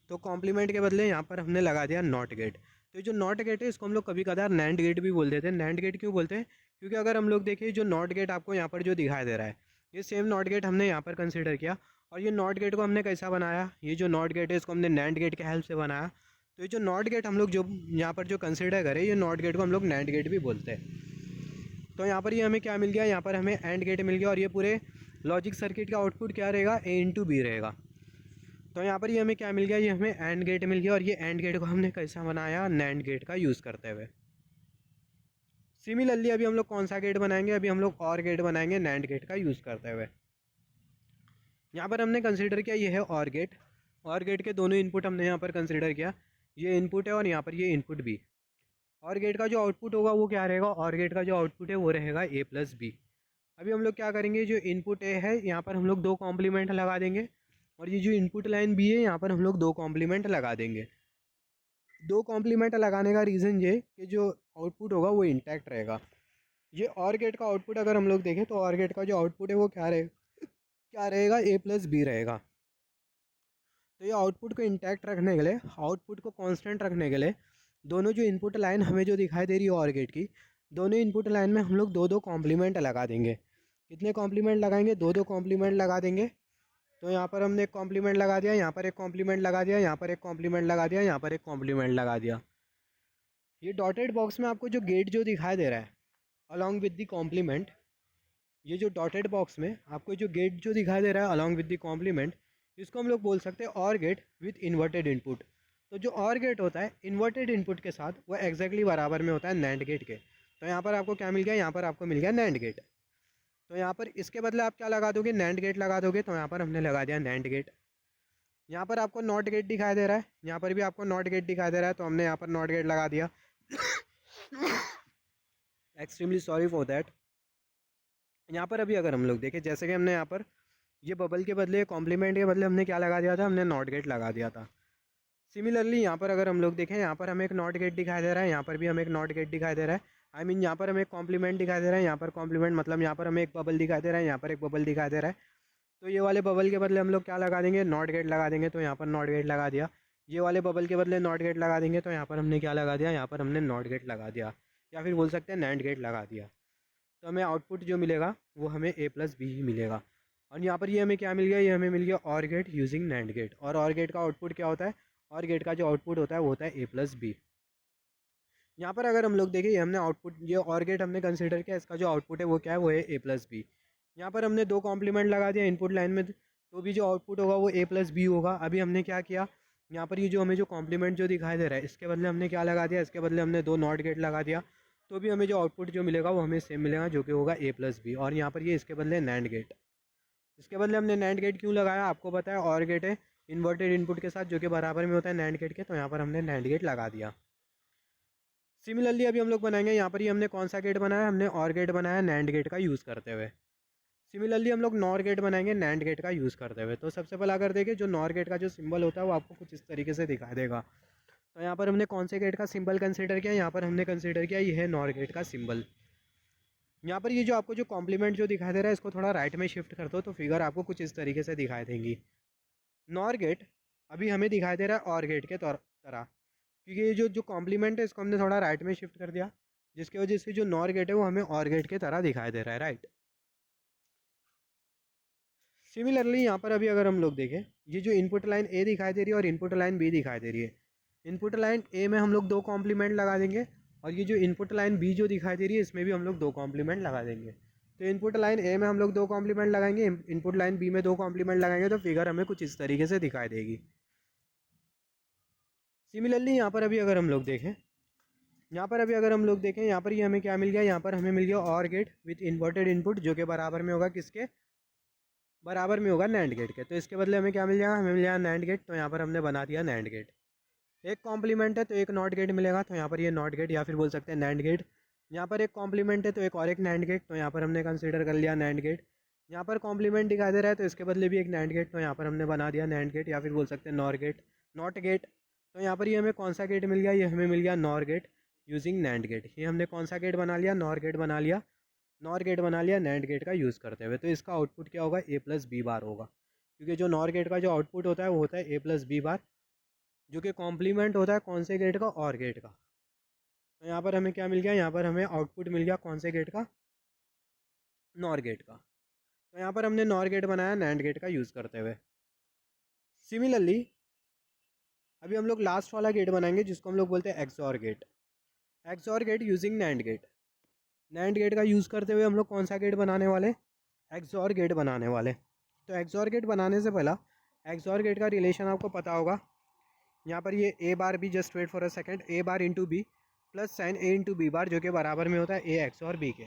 तो कॉम्प्लीमेंट के बदले यहाँ पर हमने लगा दिया नॉट गेट। तो जो नॉट गेट है इसको हम लोग कभी कभार नैंड गेट भी बोल देते हैं। नैंड गेट क्यों बोलते हैं, क्योंकि अगर हम लोग देखें जो नॉट गेट आपको यहाँ पर जो दिखाई दे रहा है, ये सेम नॉट गेट हमने यहाँ पर कंसिडर किया। और ये नॉट गेट को हमने कैसा बनाया, ये जो नॉट गेट है इसको हमने नैंड गेट के हेल्प से बनाया। तो ये जो नॉट गेट हम लोग जो यहाँ पर जो कंसिडर करें, ये नॉट गेट को हम लोग नैंड गेट भी बोलते हैं। तो यहाँ पर ये हमें क्या मिल गया, यहाँ पर हमें एंड गेट मिल गया। और ये पूरे लॉजिक सर्किट का आउटपुट क्या रहेगा, ए इंटू बी रहेगा। तो यहाँ पर ये हमें क्या मिल गया, ये हमें एंड गेट मिल गया। और ये एंड गेट को हमने कैसा बनाया, नैंड गेट का यूज़ करते हुए। सिमिलरली अभी हम लोग कौन सा गेट बनाएंगे, अभी हम लोग और गेट बनाएंगे नैंड गेट का यूज़ करते हुए। यहाँ पर हमने कंसिडर किया, ये है और गेट। और गेट के दोनों इनपुट हमने यहाँ पर कंसिडर किया, ये इनपुट है और यहाँ पर ये इनपुट बी। और गेट का जो आउटपुट होगा वो क्या रहेगा, और गेट का जो आउटपुट है वो रहेगा ए प्लस बी। अभी हम लोग क्या करेंगे, जो इनपुट ए है यहाँ पर हम लोग 2 कॉम्प्लीमेंट लगा देंगे। और ये जो इनपुट लाइन बी है यहाँ पर हम लोग 2 कॉम्प्लीमेंट लगा देंगे। 2 कॉम्प्लीमेंट लगाने का रीज़न ये कि जो आउटपुट होगा वो इंटैक्ट रहेगा। ये और गेट का आउटपुट अगर हम लोग देखें तो और गेट का जो आउटपुट है वो क्या रहेगा, ए प्लस बी रहेगा। तो ये आउटपुट को इंटैक्ट रखने के लिए, आउटपुट को कांस्टेंट रखने के लिए, दोनों जो इनपुट लाइन हमें जो दिखाई दे रही है और गेट की, दोनों इनपुट लाइन में हम लोग 2-2 कॉम्प्लीमेंट लगा देंगे। कितने कॉम्प्लीमेंट लगाएंगे, 2-2 कॉम्प्लीमेंट लगा देंगे। तो यहाँ पर हमने एक कॉम्प्लीमेंट लगा दिया, यहाँ पर एक कॉम्प्लीमेंट लगा दिया, यहाँ पर एक कॉम्प्लीमेंट लगा दिया, यहाँ पर एक कॉम्प्लीमेंट लगा दिया। ये डॉटेड बॉक्स में आपको जो गेट जो दिखाई दे रहा है अलॉन्ग विद द कॉम्प्लीमेंट, ये जो डॉटेड बॉक्स में आपको जो गेट जो दिखाई दे रहा है अलॉन्ग विद द कॉम्प्लीमेंट, इसको हम लोग बोल सकते हैं और गेट विथ इन्वर्टेड इनपुट। तो जो और गेट होता है इन्वर्टेड इनपुट के साथ वो एग्जैक्टली बराबर में होता है नैंड गेट के। तो यहाँ पर आपको क्या मिल गया, यहाँ पर आपको मिल गया नैंड गेट। तो यहाँ पर इसके बदले आप क्या लगा दोगे, नैंड गेट लगा दोगे। तो यहाँ पर हमने लगा दिया नैंड गेट। यहाँ पर आपको नॉट गेट दिखाई दे रहा है, यहाँ पर भी आपको नॉट गेट दिखाई दे रहा है, तो हमने यहाँ पर नॉट गेट लगा दिया। Extremely sorry for that. यहाँ पर अभी अगर हम लोग देखें, जैसे कि हमने यहाँ पर ये बबल के बदले, कॉम्प्लीमेंट के बदले हमने क्या लगा दिया था, हमने नॉट गेट लगा दिया था। सिमिलरली यहाँ पर अगर हम लोग देखें, यहाँ पर हमें एक नॉट गेट दिखाई दे रहा है, यहाँ पर भी हमें एक नॉट गेट दिखाई दे रहा है। आई मीन यहाँ पर हमें एक कॉम्प्लीमेंट दिखाई दे रहा है, यहाँ पर कॉम्प्लीमेंट मतलब यहाँ पर हमें एक बबल दिखाई दे रहा है, यहाँ पर एक बबल दिखाई दे रहा है। तो ये वाले बबल के बदले हम लोग क्या लगा देंगे, नॉट गेट लगा देंगे। तो यहाँ पर नॉट गेट लगा दिया। ये वाले बबल के बदले नॉट गेट लगा देंगे, तो यहाँ पर हमने क्या लगा दिया, यहाँ पर हमने नॉट गेट लगा दिया, या फिर बोल सकते हैं नैंड गेट लगा दिया। तो हमें आउटपुट जो मिलेगा वो हमें ए प्लस बी ही मिलेगा। और यहाँ पर ये हमें क्या मिल गया, ये हमें मिल गया और gate using NAND gate. OR gate का आउटपुट क्या होता है, और गेट का जो आउटपुट होता है वो होता है ए प्लस बी। यहाँ पर अगर हम लोग देखें, ये हमने आउटपुट, ये और गेट हमने कंसिडर किया, इसका जो आउटपुट है वो क्या है, वो है ए प्लस बी। यहाँ पर हमने दो कॉम्प्लीमेंट लगा दिया इनपुट लाइन में, तो भी जो आउटपुट होगा वो ए प्लस बी होगा। अभी हमने क्या किया, यहाँ पर ये जो हमें जो कॉम्प्लीमेंट जो दिखाई दे रहा है, इसके बदले हमने क्या लगा दिया, इसके बदले हमने दो नॉट गेट लगा दिया, तो भी हमें जो आउटपुट जो मिलेगा वो हमें सेम मिलेगा, जो कि होगा ए प्लस बी। और यहाँ पर ये इसके बदले नैंड गेट, इसके बदले हमने नैंड गेट क्यों लगाया, आपको पता है और गेट है इन्वर्टेड इनपुट के साथ जो कि बराबर में होता है नैंड गेट के, तो यहाँ पर हमने नैंड गेट लगा दिया। सिमिलरली अभी हम लोग बनाएंगे, यहाँ पर ही हमने कौन सा गेट बनाया, हमने और गेट बनाया नैंड गेट का यूज़ करते हुए। सिमिलरली हम लोग नॉर गेट बनाएंगे नैंड गेट का यूज़ करते हुए। तो सबसे पहले अगर देखें, जो नॉर गेट का जो सिंबल होता है वो आपको कुछ इस तरीके से दिखाई देगा। तो यहाँ पर हमने कौन से गेट का सिंबल कंसीडर किया, यहाँ पर हमने कंसीडर किया ये है नॉर गेट का सिंबल। यहाँ पर ये जो आपको जो कॉम्प्लीमेंट जो दिखाई दे रहा है, इसको थोड़ा राइट में शिफ्ट कर दो तो फिगर आपको कुछ इस तरीके से दिखाई देंगी। नॉर गेट अभी हमें दिखाई दे रहा है और गेट के तरह, क्योंकि ये जो कॉम्प्लीमेंट है इसको हमने थोड़ा राइट में शिफ्ट कर दिया, जिसकी वजह से जो नॉर गेट है वो हमें और गेट के तरह दिखाई दे रहा है, राइट। सिमिलरली यहाँ पर अभी अगर हम लोग देखें, ये जो इनपुट लाइन ए दिखाई दे रही है और इनपुट लाइन बी दिखाई दे रही है, इनपुट लाइन ए में हम लोग दो कॉम्प्लीमेंट लगा देंगे, और ये जो इनपुट लाइन बी जो दिखाई दे रही है इसमें भी हम लोग दो कॉम्प्लीमेंट लगा देंगे। तो इनपुट लाइन ए में हम लोग दो कॉम्प्लीमेंट लगाएंगे, इनपुट लाइन बी में दो कॉम्प्लीमेंट लगाएंगे, तो फिगर हमें कुछ इस तरीके से दिखाई देगी। सिमिलरली यहाँ पर अभी अगर हम लोग देखें, यहाँ पर अभी अगर हम लोग देखें, यहाँ पर ये हमें क्या मिल गया, यहाँ पर हमें मिल गया और गेट विथ इन्वर्टेड इनपुट, जो कि बराबर में होगा किसके, बराबर में होगा नैंड गेट के। तो इसके बदले हमें क्या मिल जाएगा, हमें मिल जाएगा नैंड गेट। तो यहाँ पर हमने बना दिया नैंड गेट। एक कॉम्प्लीमेंट है तो एक नॉट गेट मिलेगा, तो यहाँ पर ये नॉट गेट या फिर बोल सकते हैं नैंड गेट। यहाँ पर एक कॉम्प्लीमेंट है तो एक और एक नैंड गेट, तो यहाँ पर हमने कंसीडर कर लिया नैंड गेट। यहाँ पर कॉम्प्लीमेंट दिखाई दे रहा है तो इसके बदले भी एक नैंड गेट, तो यहाँ पर हमने बना दिया नैंड गेट या फिर बोल सकते हैं नॉर गेट, नॉट गेट। तो यहाँ पर ये हमें कौन सा गेट मिल गया, ये हमें मिल गया NOR gate using NAND gate. ये हमने कौन सा गेट बना लिया, नॉर गेट बना लिया, नॉर गेट बना लिया नैंड गेट का यूज़ करते हुए। तो इसका आउटपुट क्या होगा, ए प्लस बी बार होगा, क्योंकि जो नॉर गेट का जो आउटपुट होता है वो होता है ए प्लस बी बार, जो कि कॉम्प्लीमेंट होता है कौन से गेट का, और गेट का। तो यहाँ पर हमें क्या मिल गया, यहाँ पर हमें आउटपुट मिल गया कौन से गेट का, नॉर गेट का। तो यहाँ पर हमने नॉर गेट बनाया नैंड गेट का यूज़ करते हुए। सिमिलरली अभी हम लोग लास्ट वाला गेट बनाएंगे जिसको हम लोग बोलते हैं XOR gate. XOR gate using NAND gate. NAND gate का यूज़ करते हुए हम लोग कौन सा गेट बनाने वाले, एक्सॉर गेट बनाने वाले। तो एक्सॉर गेट बनाने से पहला एक्सॉर गेट का रिलेशन आपको पता होगा। यहाँ पर ये A bar B, just wait for a second, A bar into B plus sign A into B bar, जो कि बराबर में होता है ए एक्सॉर बी के।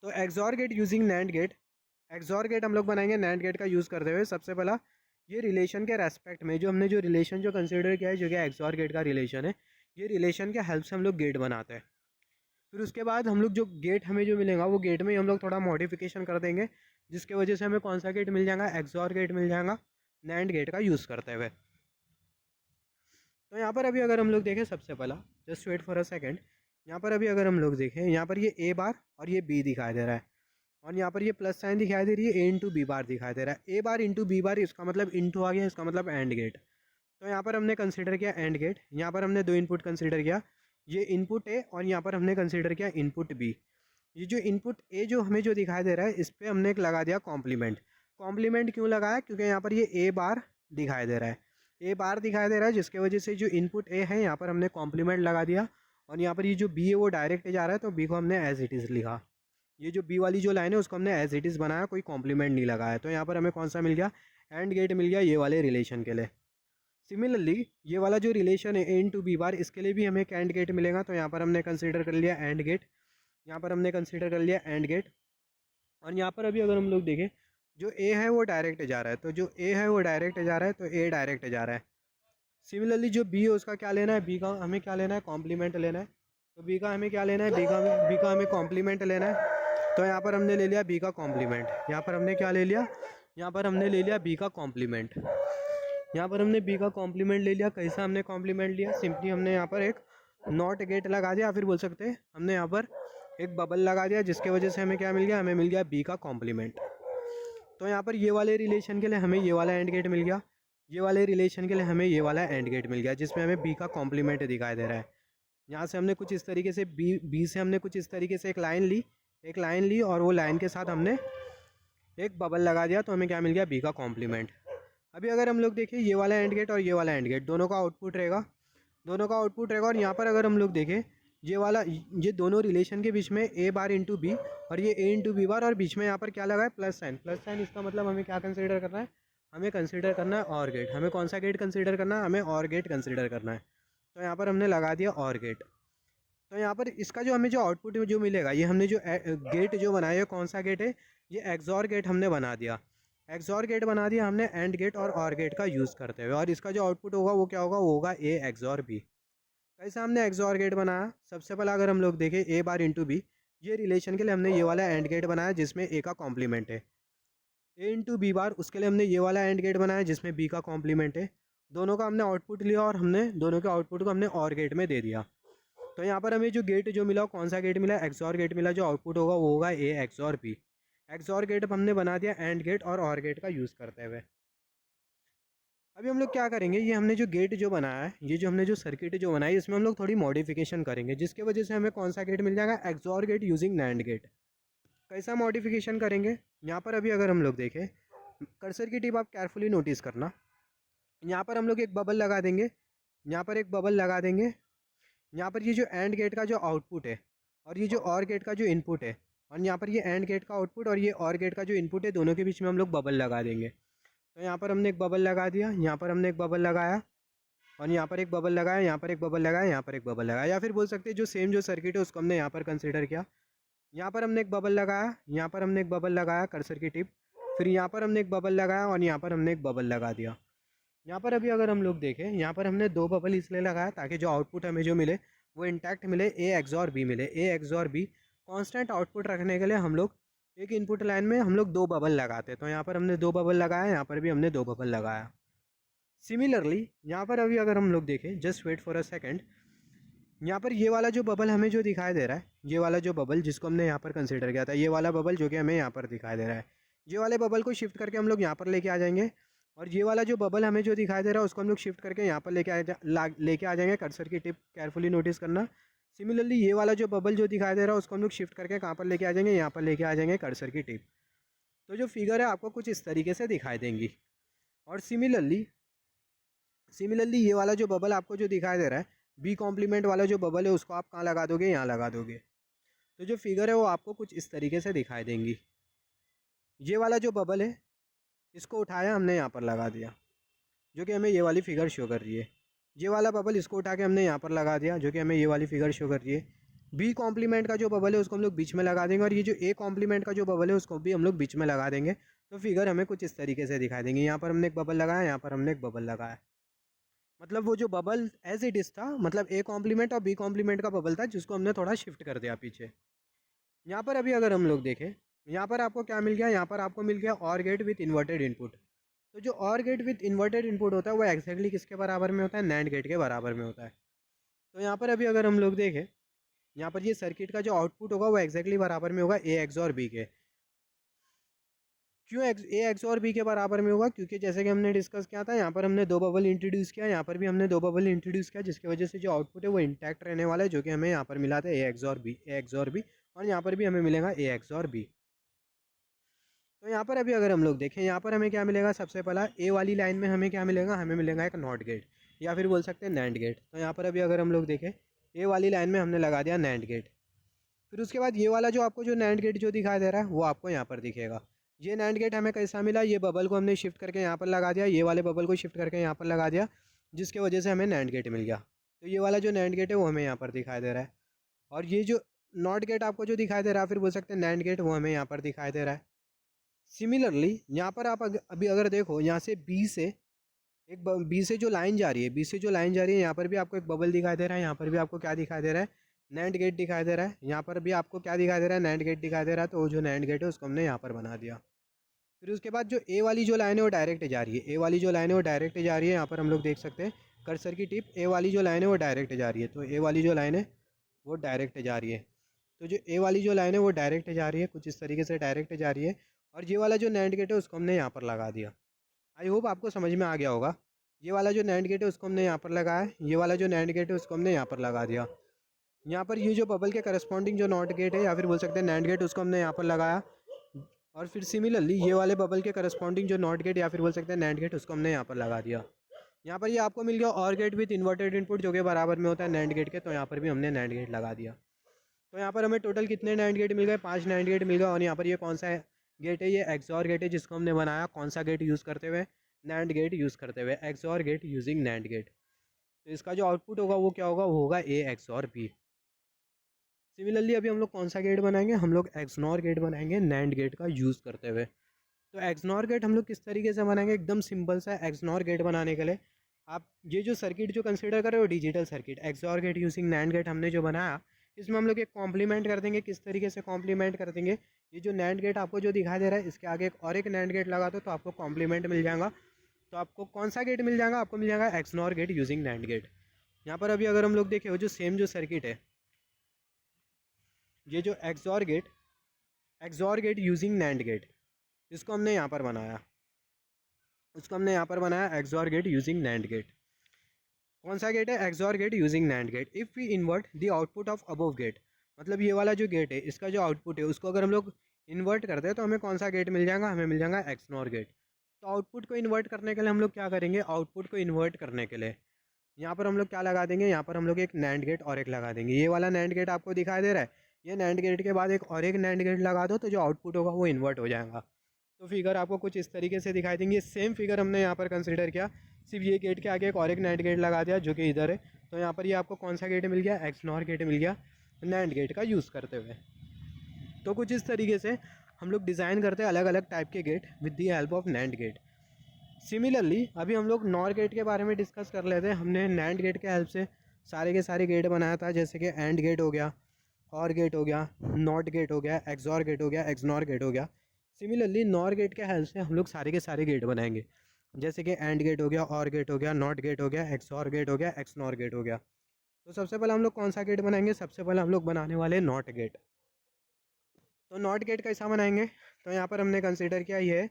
तो XOR gate using NAND gate, XOR gate हम लोग बनाएंगे नैंड गेट का यूज़ करते हुए। सबसे पहला ये रिलेशन के रेस्पेक्ट में जो हमने जो रिलेशन जो कंसिडर किया है, जो कि एक्सॉर गेट का रिलेशन है, ये रिलेशन के हेल्प से हम लोग गेट बनाते हैं। फिर उसके बाद हम लोग जो गेट हमें जो मिलेगा वो गेट में हम लोग थोड़ा मॉडिफिकेशन कर देंगे, जिसके वजह से हमें कौन सा गेट मिल जाएगा, एक्सॉर गेट मिल जाएगा नैंड गेट का यूज़ करते हुए। तो यहाँ पर अभी अगर हम लोग देखें, सबसे पहला just wait for a second, यहाँ पर अभी अगर हम लोग देखें, यहाँ पर ये ए बार और ये बी दिखाई दे रहा है, और यहाँ पर ये प्लस साइन दिखाई दे रही है, ए इंटू बी बार दिखाई दे रहा है। ए बार इंटू बी बार, इसका मतलब इंटू आ गया, इसका मतलब एंड गेट। तो यहाँ पर हमने कंसिडर किया एंड गेट। यहाँ पर हमने दो इनपुट कंसिडर किया, ये इनपुट ए और यहाँ पर हमने कंसिडर किया इनपुट बी। ये जो इनपुट ए जो हमें जो दिखाई दे रहा है, इस पर हमने एक लगा दिया कॉम्प्लीमेंट। कॉम्प्लीमेंट क्यों लगाया, क्योंकि यहाँ पर ये ए बार दिखाई दे रहा है, ए बार दिखाई दे रहा है, जिसके वजह से जो इनपुट ए है यहाँ पर हमने कॉम्प्लीमेंट लगा दिया। और यहाँ पर ये जो बी है वो डायरेक्ट जा रहा है, तो बी को हमने एज इट इज़ लिखा। ये जो बी वाली जो लाइन है उसको हमने एज इट इज़ बनाया, कोई कॉम्प्लीमेंट नहीं लगाया। तो यहाँ पर हमें कौन सा मिल गया, एंड गेट मिल गया ये वाले रिलेशन के लिए। सिमिलरली ये वाला जो रिलेशन है ए इंटू बी बार, इसके लिए भी हमें एक एंड गेट मिलेगा। तो यहाँ पर हमने कंसिडर कर लिया एंड गेट, यहाँ पर हमने कंसिडर कर लिया एंड गेट। और यहाँ पर अभी अगर हम लोग देखें, जो ए है वो डायरेक्ट जा रहा है, तो जो ए है वो डायरेक्ट जा रहा है, तो ए डायरेक्ट जा रहा है। सिमिलरली जो बी है उसका क्या लेना है, बी का हमें क्या लेना है, कॉम्प्लीमेंट लेना है। तो बी का हमें क्या लेना है, बी का हमें कॉम्प्लीमेंट लेना है। तो यहाँ पर हमने ले लिया बी का कॉम्प्लीमेंट। यहाँ पर हमने क्या ले लिया, यहाँ पर हमने ले लिया बी का कॉम्प्लीमेंट। यहाँ पर हमने बी का कॉम्प्लीमेंट ले लिया। कैसा हमने कॉम्प्लीमेंट लिया, सिंपली हमने यहाँ पर एक नॉट गेट लगा दिया, फिर बोल सकते हैं हमने यहाँ पर एक बबल लगा दिया, जिसके वजह से हमें क्या मिल गया, हमें मिल गया बी का कॉम्प्लीमेंट। तो यहाँ पर ये वाले रिलेशन के लिए हमें ये वाला एंड गेट मिल गया, ये वाले रिलेशन के लिए हमें ये वाला एंड गेट मिल गया, जिसमें हमें बी का कॉम्प्लीमेंट दिखाई दे रहा है। यहाँ से हमने कुछ इस तरीके से बी से हमने कुछ इस तरीके से एक लाइन ली और वो लाइन के साथ हमने एक बबल लगा दिया तो हमें क्या मिल गया, बी का कॉम्प्लीमेंट। अभी अगर हम लोग देखें ये वाला एंड गेट और ये वाला एंड गेट दोनों का आउटपुट रहेगा, दोनों का आउटपुट रहेगा। और यहाँ पर अगर हम लोग देखें ये दोनों रिलेशन के बीच में ए बार इंटू बी और ये ए इंटू बी बार, और बीच में यहाँ पर क्या लगा है, प्लस साइन। प्लस साइन इसका मतलब हमें क्या कंसिडर करना है, हमें कंसिडर करना है और गेट। हमें कौन सा गेट कंसिडर करना है, हमें और गेट कंसिडर करना है। तो यहाँ पर हमने लगा दिया और गेट। तो यहाँ पर इसका जो हमें जो आउटपुट जो मिलेगा, ये हमने जो गेट जो बनाया है कौन सा गेट है, ये एक्सॉर गेट हमने बना दिया। एक्सॉर गेट बना दिया हमने एंड गेट और गेट का यूज़ करते हुए। और इसका जो आउटपुट होगा वो क्या होगा, वो होगा ए एक्सॉर बी। कैसे हमने एक्सॉर गेट बनाया, सबसे पहले अगर हम लोग देखें ए बार इंटू बी, ये रिलेशन के लिए हमने ये वाला एंड गेट बनाया जिसमें ए का कॉम्प्लीमेंट है। ए इंटू बी बार, उसके लिए हमने ये वाला एंड गेट बनाया जिसमें बी का कॉम्प्लीमेंट है। दोनों का हमने आउटपुट लिया और हमने दोनों के आउटपुट को हमने और गेट में दे दिया। तो यहाँ पर हमें जो गेट जो मिला कौन सा गेट मिला, एक्सॉर गेट मिला। जो आउटपुट होगा वो होगा A XOR B. XOR gate हमने बना दिया एंड गेट और गेट का यूज़ करते हुए। अभी हम लोग क्या करेंगे, ये हमने जो गेट जो बनाया है, ये जो हमने जो सर्किट जो बनाई है, इसमें हम लोग थोड़ी मॉडिफिकेशन करेंगे जिसके वजह से हमें कौन सा गेट मिल जाएगा, XOR gate using NAND gate. कैसा मॉडिफिकेशन करेंगे, यहाँ पर अभी अगर हम लोग देखें, कर्सर की टिप आप केयरफुली नोटिस करना। यहाँ पर हम लोग एक बबल लगा देंगे, यहाँ पर एक बबल लगा देंगे। यहाँ पर ये जो एंड गेट का जो आउटपुट है और ये जो और गेट का जो इनपुट है, और यहाँ पर ये एंड गेट का आउटपुट और ये और गेट का जो इनपुट है, दोनों के बीच में हम लोग बबल लगा देंगे। तो यहाँ पर हमने एक बबल लगा दिया, यहाँ पर हमने एक बबल लगाया, और यहाँ पर एक बबल लगाया, यहाँ पर एक बबल लगाया, यहाँ पर एक बबल लगाया। या फिर बोल सकते हैं जो सेम जो सर्किट है उसको हमने यहाँ पर कंसिडर किया। यहाँ पर हमने एक बबल लगाया, यहाँ पर हमने एक बबल लगाया कर्सर की टिप, फिर यहाँ पर हमने एक बबल लगाया और यहाँ पर हमने एक बबल लगा दिया। यहाँ पर अभी अगर हम लोग देखें, यहाँ पर हमने दो बबल इसलिए लगाया ताकि जो आउटपुट हमें जो मिले वो इंटैक्ट मिले, ए एक्सॉर बी मिले। ए एक्सॉर बी कांस्टेंट आउटपुट रखने के लिए हम लोग एक इनपुट लाइन में हम लोग दो बबल लगाते हैं। तो यहाँ पर हमने दो बबल लगाया, यहाँ पर भी हमने दो बबल लगाया। सिमिलरली यहाँ पर अभी अगर हम लोग देखें, just wait for a second, यहाँ पर ये वाला जो बबल हमें जो दिखाई दे रहा है, ये वाला जो बबल जिसको हमने यहाँ पर कंसिडर किया था, ये वाला बबल जो कि हमें यहाँ पर दिखाई दे रहा है, ये वाले बबल को शिफ्ट करके हम लोग यहाँ पर लेके आ जाएंगे। और ये वाला जो बबल हमें जो दिखाई दे रहा है उसको हम लोग शिफ्ट करके यहाँ पर लेके आ जाएंगे। कर्सर की टिप केयरफुली नोटिस करना। सिमिलरली ये वाला जो बबल जो दिखाई दे रहा है उसको हम लोग शिफ्ट करके कहाँ पर लेके आ जाएंगे, यहाँ पर लेके आ जाएंगे कर्सर की टिप। तो जो फिगर है आपको कुछ इस तरीके से दिखाई देंगी। और सिमिलरली ये वाला जो बबल आपको जो दिखाई दे रहा है, बी कॉम्प्लीमेंट वाला जो बबल है उसको आप कहाँ लगा दोगे, यहाँ लगा दोगे। तो जो फिगर है वो आपको कुछ इस तरीके से दिखाई देंगी। ये वाला जो बबल है इसको उठाया हमने यहाँ पर लगा दिया, जो कि हमें ये वाली फिगर शो कर रही है। ये वाला बबल इसको उठा के हमने यहाँ पर लगा दिया, जो कि हमें ये वाली फिगर शो कर रही है। बी कॉम्प्लीमेंट का जो बबल है उसको हम लोग बीच में लगा देंगे, और ये जो ए कॉम्प्लीमेंट का जो बबल है उसको भी हम लोग बीच में लगा देंगे। तो फिगर हमें कुछ इस तरीके से दिखाई देंगे। यहाँ पर हमने एक बबल लगाया, यहाँ पर हमने एक बबल लगाया। मतलब वो जो बबल एज इट इज़ था, मतलब ए कॉम्प्लीमेंट और बी कॉम्प्लीमेंट का बबल था जिसको हमने थोड़ा शिफ्ट कर दिया पीछे। यहाँ पर अभी अगर हम लोग देखें, यहाँ पर आपको क्या मिल गया, यहाँ पर आपको मिल गया और गेट विथ इन्वर्टेड इनपुट। तो जो और गेट विथ इन्वर्टेड इनपुट होता है वो एक्जैक्टली किसके बराबर में होता है, नैंड गेट के बराबर में होता है। तो यहाँ पर अभी अगर हम लोग देखें, यहाँ पर ये सर्किट का जो आउटपुट होगा वो एक्जैक्टली बराबर में होगा ए एक्सॉर बी के। क्यों ए एक्सॉर बी के बराबर में होगा, क्योंकि जैसे कि हमने डिस्कस किया था, यहाँ पर हमने दो बबल इंट्रोड्यूस किया, यहाँ पर भी हमने दो बबल इंट्रोड्यूस किया, जिसकी वजह से जो आउटपुट है वो इंटैक्ट रहने वाला है, जो कि हमें यहाँ पर मिला था ए एक्सॉर बी, और यहाँ पर भी हमें मिलेगा ए एक्सॉर बी। तो यहाँ पर अभी अगर हम लोग देखें, यहाँ पर हमें क्या मिलेगा, सबसे पहला ए वाली लाइन में हमें क्या मिलेगा, हमें मिलेगा एक नॉट गेट या फिर बोल सकते हैं नैंड गेट। तो यहाँ पर अभी अगर हम लोग देखें, ए वाली लाइन में हमने लगा दिया नैंड गेट। फिर उसके बाद ये वाला जो आपको जो नैंड गेट जो दिखाई दे रहा है वो आपको यहाँ पर दिखेगा। ये नैंड गेट हमें कैसा मिला, ये बबल को हमने शिफ्ट करके यहाँ पर लगा दिया, ये वाले बबल को शिफ्ट करके यहाँ पर लगा दिया, जिसके वजह से हमें नैंड गेट मिल गया। तो ये वाला जो नैंड गेट है वो हमें यहाँ पर दिखाई दे रहा है, और ये जो नॉट गेट आपको जो दिखाई दे रहा है, फिर बोल सकते हैं नैंड गेट, वो हमें यहाँ पर दिखाई दे रहा है। सिमिलरली यहाँ पर आप अभी अगर देखो, यहाँ से बी से जो लाइन जा रही है, यहाँ पर भी आपको एक बबल दिखाई दे रहा है, यहाँ पर भी आपको क्या दिखाई दे रहा है, नैंड गेट दिखाई दे रहा है। यहाँ पर भी आपको क्या दिखाई दे रहा है, नैंड गेट दिखाई दे रहा है। तो वो जो नैंड गेट है उसको हमने यहाँ पर बना दिया। फिर उसके बाद जो ए वाली जो लाइन है वो डायरेक्ट जा रही है, यहाँ पर हम लोग देख सकते हैं कर्सर की टिप, ए वाली जो लाइन है वो डायरेक्ट जा रही है। तो ए वाली जो लाइन है वो डायरेक्ट जा रही है, तो जो ए वाली जो लाइन है वो डायरेक्ट जा रही है, कुछ इस तरीके से डायरेक्ट जा रही है। और ये वाला जो नैंड गेट है उसको हमने यहाँ पर लगा दिया। आई होप आपको समझ में आ गया होगा। ये वाला जो नैंड गेट है उसको हमने यहाँ पर लगाया, ये वाला जो नैंड गेट है उसको हमने यहाँ पर लगा दिया। यहाँ पर ये जो बबल के करस्पॉन्डिंग जो नॉट गेट है या फिर बोल सकते हैं नैंड गेट, उसको हमने यहाँ पर लगाया। और फिर सिमिलरली ये वाले बबल के करस्पॉन्डिंग जो नॉट गेट या फिर बोल सकते हैं नैंड गेट, उसको हमने यहाँ पर लगा दिया। यहाँ पर ये आपको मिल गया और गेट विथ इन्वर्टेड इनपुट जो कि बराबर में होता है नैंड गेट के, तो यहाँ पर भी हमने नैंड गेट लगा दिया। तो यहाँ पर हमें टोटल कितने नैंड गेट मिल गए, 5 नैंड गेट मिल गए। और यहाँ पर ये कौन सा गेट है, ये एक्सऑर गेट है जिसको हमने बनाया कौन सा गेट यूज़ करते हुए, नैंड गेट यूज़ करते हुए, XOR gate using NAND gate. तो इसका जो आउटपुट होगा वो क्या होगा, वो होगा ए एक्सऑर बी। सिमिलरली अभी हम लोग कौन सा गेट बनाएंगे, हम लोग एक्सनॉर गेट बनाएंगे नैंड गेट का यूज़ करते हुए। तो एक्सनॉर गेट हम लोग किस तरीके से बनाएंगे, एकदम सिंपल सा। एक्सनॉर गेट बनाने के लिए आप ये जो सर्किट जो कंसिडर कर रहे हो digital circuit, XNOR gate using NAND gate हमने जो बनाया, इसमें हम लोग एक कॉम्प्लीमेंट कर देंगे। किस तरीके से कॉम्प्लीमेंट कर देंगे, ये जो नैंड गेट आपको जो दिखाई दे रहा है इसके आगे एक और एक नैंड गेट लगा दो तो आपको कॉम्प्लीमेंट मिल जाएगा। तो आपको कौन सा गेट मिल जाएगा, आपको मिल जाएगा XNOR gate using NAND gate. यहाँ पर अभी अगर हम लोग देखें वो जो सेम जो सर्किट है, ये जो XOR gate using NAND gate, इसको हमने यहाँ पर बनाया, उसको हमने यहाँ पर बनाया XOR gate using NAND gate. कौन सा गेट है, XOR gate using NAND gate. If we invert the output of above gate, मतलब ये वाला जो गेट है इसका जो आउटपुट है उसको अगर हम लोग इन्वर्ट करते हैं तो हमें कौन सा गेट मिल जाएगा, हमें मिल जाएगा एक्सनॉर गेट। तो आउटपुट को इन्वर्ट करने के लिए हम लोग क्या करेंगे, आउटपुट को इन्वर्ट करने के लिए यहाँ पर हम लोग क्या लगा देंगे, यहाँ पर हम लोग एक नैंड गेट और एक लगा देंगे। ये वाला नैंड गेट आपको दिखाई दे रहा है, ये नैंड गेट के बाद एक और एक नैंड गेट लगा दो तो जो आउटपुट होगा वो इन्वर्ट हो जाएगा। तो फिगर आपको कुछ इस तरीके से दिखाई देंगे। सेम फिगर हमने यहाँ पर कंसिडर किया, सिर्फ ये गेट के आगे एक और एक नैंड गेट लगा दिया जो कि इधर है। तो यहाँ पर ये आपको कौन सा गेट मिल गया, एक्सनॉर गेट मिल गया नैंड गेट का यूज़ करते हुए। तो कुछ इस तरीके से हम लोग डिज़ाइन करते हैं अलग अलग टाइप के gate with the help of NAND gate. Similarly अभी हम लोग नॉर गेट के बारे में डिस्कस कर लेते हैं। हमने नैंड गेट के हेल्प से सारे के सारे गेट बनाया था, जैसे कि एंड गेट हो गया, और गेट हो गया, नॉट गेट हो गया, एक्सऑर गेट हो गया, एक्सनॉर गेट हो गया। सिमिलरली नॉर गेट के हेल्प से हम लोग सारे के सारे गेट बनाएंगे, जैसे कि एंड गेट हो गया, और गेट हो गया, नॉट गेट हो गया, एक्सऑर गेट हो गया, एक्सनॉर गेट हो गया। तो सबसे पहले हम लोग कौन सा गेट बनाएंगे, सबसे पहले हम लोग बनाने वाले नॉट गेट। तो नॉट गेट कैसा बनाएंगे, तो यहाँ पर हमने कंसिडर किया ये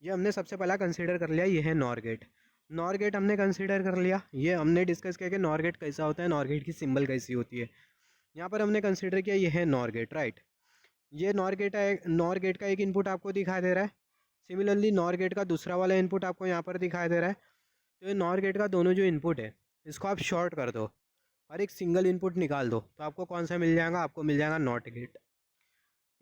हमने सबसे पहला कंसीडर कर लिया, ये है नॉर गेट। नॉर गेट हमने कंसीडर कर लिया, ये हमने डिस्कस किया कि नॉर गेट कैसा होता है, नॉर गेट की सिंबल कैसी होती है। यहाँ पर हमने कंसीडर किया ये है नॉर गेट, राइट। ये नॉर गेट का एक इनपुट आपको दिखाई दे रहा है। सिमिलरली नॉर गेट का दूसरा वाला इनपुट आपको यहाँ पर दिखाई दे रहा है। तो ये नॉर गेट का दोनों जो इनपुट है इसको आप शॉर्ट कर दो और एक सिंगल इनपुट निकाल दो, तो आपको कौन सा मिल जाएगा, आपको मिल जाएगा नॉट गेट।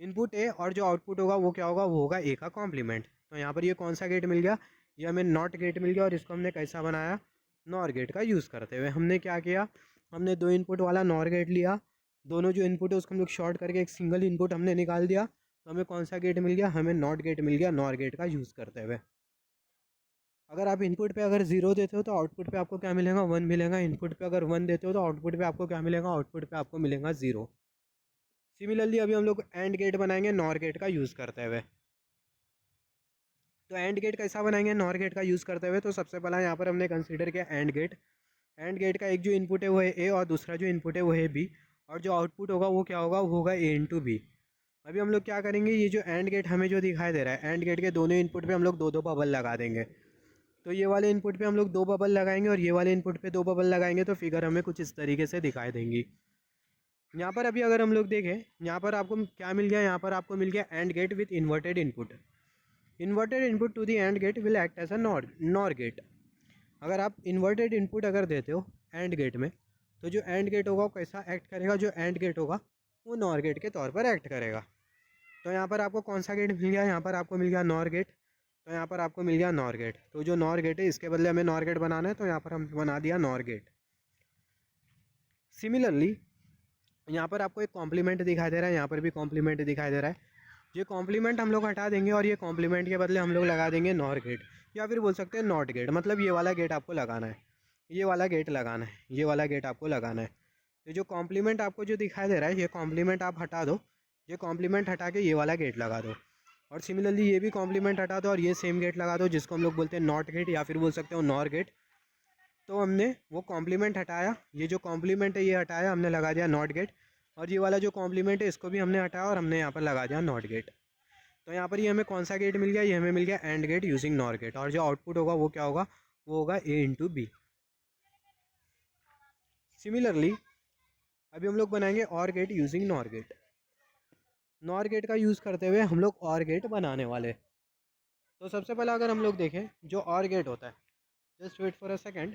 इनपुट ए और जो आउटपुट होगा वो क्या होगा, वो होगा ए का कॉम्प्लीमेंट। तो यहाँ पर ये कौन सा गेट मिल गया, ये हमें नॉट गेट मिल गया। और इसको हमने कैसा बनाया, नॉर गेट का यूज़ करते हुए। हमने क्या किया, हमने 2 इनपुट वाला नॉर गेट लिया, दोनों जो इनपुट है उसको हम लोग शॉर्ट करके एक सिंगल इनपुट हमने निकाल दिया। तो हमें कौन सा गेट मिल गया, हमें नॉट गेट मिल गया, नॉर गेट का यूज़ करते हुए। अगर आप इनपुट पे अगर 0 देते हो तो आउटपुट पे आपको क्या मिलेगा, 1 मिलेगा। इनपुट पे अगर 1 देते हो तो आउटपुट पे आपको क्या मिलेगा, आउटपुट पे आपको मिलेगा 0। सिमिलरली अभी हम लोग एंड गेट बनाएंगे नॉर गेट का यूज़ करते हुए। तो एंड गेट कैसा बनाएंगे नॉर गेट का यूज़ करते हुए, तो सबसे पहला यहाँ पर हमने कंसीडर किया एंड गेट। एंड गेट का एक जो इनपुट है वो है ए और दूसरा जो इनपुट है वो है बी, और जो आउटपुट होगा वो क्या होगा, वो होगा ए इंटू बी। अभी हम लोग क्या करेंगे, ये जो एंड गेट हमें जो दिखाई दे रहा है, एंड गेट के दोनों इनपुट पे हम लोग 2-2 बबल लगा देंगे। तो ये वाले इनपुट पे हम लोग 2 बबल लगाएंगे और ये वाले इनपुट पे 2 बबल लगाएंगे, तो फिगर हमें कुछ इस तरीके से दिखाई देंगी। यहाँ पर अभी अगर हम लोग देखें, यहाँ पर आपको क्या मिल गया, यहाँ पर आपको मिल गया AND gate with inverted input. Inverted input to the AND gate will act as a NOR gate. अगर आप इन्वर्टेड इनपुट अगर देते हो एंड गेट में, तो जो एंड गेट होगा वो कैसा एक्ट करेगा, जो एंड गेट होगा वो नॉर गेट के तौर पर एक्ट करेगा। तो यहाँ पर आपको कौन सा गेट मिल गया, यहाँ पर आपको मिल गया नॉर गेट। तो यहाँ पर आपको मिल गया नॉर गेट। तो जो नॉर गेट है इसके बदले हमें नॉर गेट बनाना है, तो यहाँ पर हम बना दिया नॉर गेट। सिमिलरली यहाँ पर आपको एक कॉम्प्लीमेंट दिखाई दे रहा है, यहाँ पर भी कॉम्प्लीमेंट दिखाई दे रहा है। ये कॉम्प्लीमेंट हम लोग हटा देंगे और ये कॉम्प्लीमेंट के बदले हम लोग लगा देंगे नॉर गेट, या फिर बोल सकते हैं नॉट गेट। मतलब ये वाला गेट आपको लगाना है, ये वाला गेट लगाना है, ये वाला गेट आपको लगाना है। तो जो कॉम्प्लीमेंट आपको जो दिखाई दे रहा है, ये कॉम्प्लीमेंट आप हटा दो, ये कॉम्प्लीमेंट हटा के ये वाला गेट लगा दो। और सिमिलरली ये भी कॉम्प्लीमेंट हटा दो और ये सेम गेट लगा दो, जिसको हम लोग बोलते हैं नॉट गेट या फिर बोल सकते हो नॉर गेट। तो हमने वो कॉम्प्लीमेंट हटाया, ये जो कॉम्प्लीमेंट है ये हटाया, हमने लगा दिया नॉट गेट। और ये वाला जो कॉम्प्लीमेंट है इसको भी हमने हटाया और हमने यहाँ पर लगा दिया नॉट गेट। तो यहाँ पर ये हमें कौन सा गेट मिल गया, ये हमें मिल गया AND gate using NOR gate. और जो आउटपुट होगा वो क्या होगा, वो होगा ए इंटू बी। सिमिलरली अभी हम लोग बनाएंगे OR gate using NOR gate. NOR gate का यूज़ करते हुए हम लोग और गेट बनाने वाले। तो सबसे पहले अगर हम लोग देखें जो और गेट होता है, just wait for a second.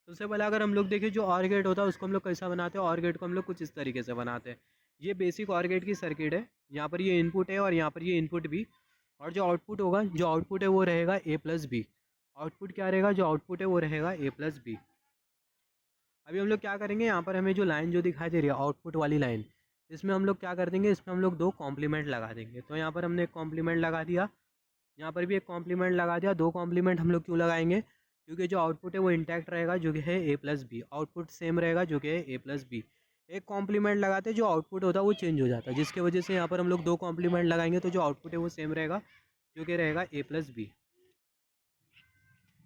सबसे पहले अगर हम लोग देखें जो और गेट होता है उसको हम लोग कैसा बनाते हैं, और गेट को हम लोग कुछ इस तरीके से बनाते हैं। ये बेसिक और गेट की सर्किट है, यहाँ पर ये इनपुट है और यहाँ पर ये इनपुट भी, और जो आउटपुट होगा, जो आउटपुट है वो रहेगा ए प्लस बी। आउटपुट क्या रहेगा, जो आउटपुट है वो रहेगा ए प्लस बी। अभी हम लोग क्या करेंगे, यहाँ पर हमें जो लाइन जो दिखाई दे रही है आउटपुट वाली लाइन, इसमें हम लोग क्या कर देंगे, इसमें हम लोग दो कॉम्प्लीमेंट लगा देंगे। तो यहाँ पर हमने एक कॉम्प्लीमेंट लगा दिया, यहाँ पर भी एक कॉम्प्लीमेंट लगा दिया। दो कॉम्प्लीमेंट हम लोग क्यों लगाएंगे, क्योंकि जो आउटपुट है वो इंटैक्ट रहेगा जो कि है ए प्लस बी, आउटपुट सेम रहेगा जो कि है ए प्लस बी। एक कॉम्प्लीमेंट लगाते हैं जो आउटपुट होता है वो चेंज हो जाता है, जिसकी वजह से यहाँ पर हम लोग दो कॉम्प्लीमेंट लगाएंगे तो जो आउटपुट है वो सेम रहेगा जो कि रहेगा ए प्लस बी।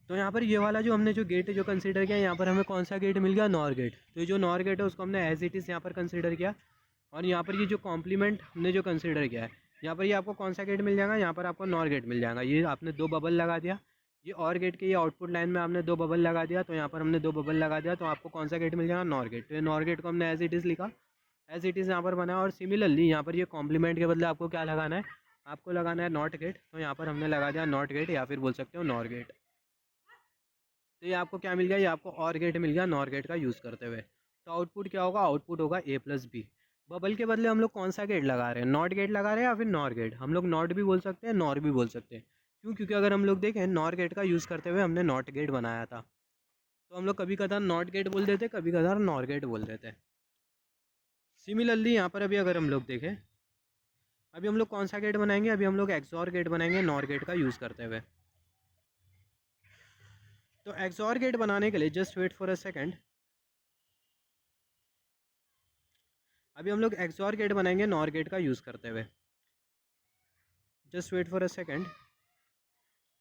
तो यहाँ पर ये वाला जो हमने जो गेट जो कंसीडर किया, यहाँ पर हमें कौन सा गेट मिल गया, नॉर गेट। तो ये जो नॉर गेट है उसको हमने एज इट इज़ यहाँ पर कंसीडर किया। और यहाँ पर ये जो कॉम्प्लीमेंट हमने जो कंसीडर किया है, यहाँ पर ये आपको कौन सा गेट मिल जाएगा, यहाँ पर आपको नॉर गेट मिल जाएगा। ये आपने दो बबल लगा दिया, ये और गेट के ये आउटपुट लाइन में आपने दो बबल लगा दिया, तो यहाँ पर हमने दो बबल लगा दिया, तो आपको कौन सा गेट मिल जाएगा, नॉर गेट। तो ये नॉर गेट को हमने एज इट इज़ लिखा, एज इट इज़ यहाँ पर बना। और सिमिलरली यहाँ पर ये कॉम्प्लीमेंट के बदले आपको क्या लगाना है, आपको लगाना है नॉट गेट। तो यहाँ पर हमने लगा दिया नॉट गेट, या फिर बोल सकते हो नॉर गेट। तो ये आपको क्या मिल गया, ये आपको और गेट मिल गया नॉर गेट का यूज़ करते हुए। तो आउटपुट क्या होगा, आउटपुट होगा ए प्लस बी। बबल के बदले हम लोग कौन सा गेट लगा रहे हैं, नॉट गेट लगा रहे हैं या फिर नॉर गेट। हम लोग नॉट भी बोल सकते हैं, नॉर भी बोल सकते हैं। क्यों, क्योंकि अगर हम लोग देखें नॉर गेट का यूज़ करते हुए हमने नॉट गेट बनाया था, तो हम लोग कभी कदार नॉट गेट बोल देते, कभी कदार नॉर गेट बोल देते। सिमिलरली यहाँ पर अभी अगर हम लोग देखें, अभी हम लोग कौन सा गेट बनाएंगे, अभी हम लोग एक्सॉर गेट बनाएंगे नॉर गेट का यूज़ करते हुए। तो एक्सॉर गेट बनाने के लिए just wait for a second, अभी हम लोग एक्सॉर गेट बनाएंगे नॉर गेट का यूज़ करते हुए। Just wait for a second.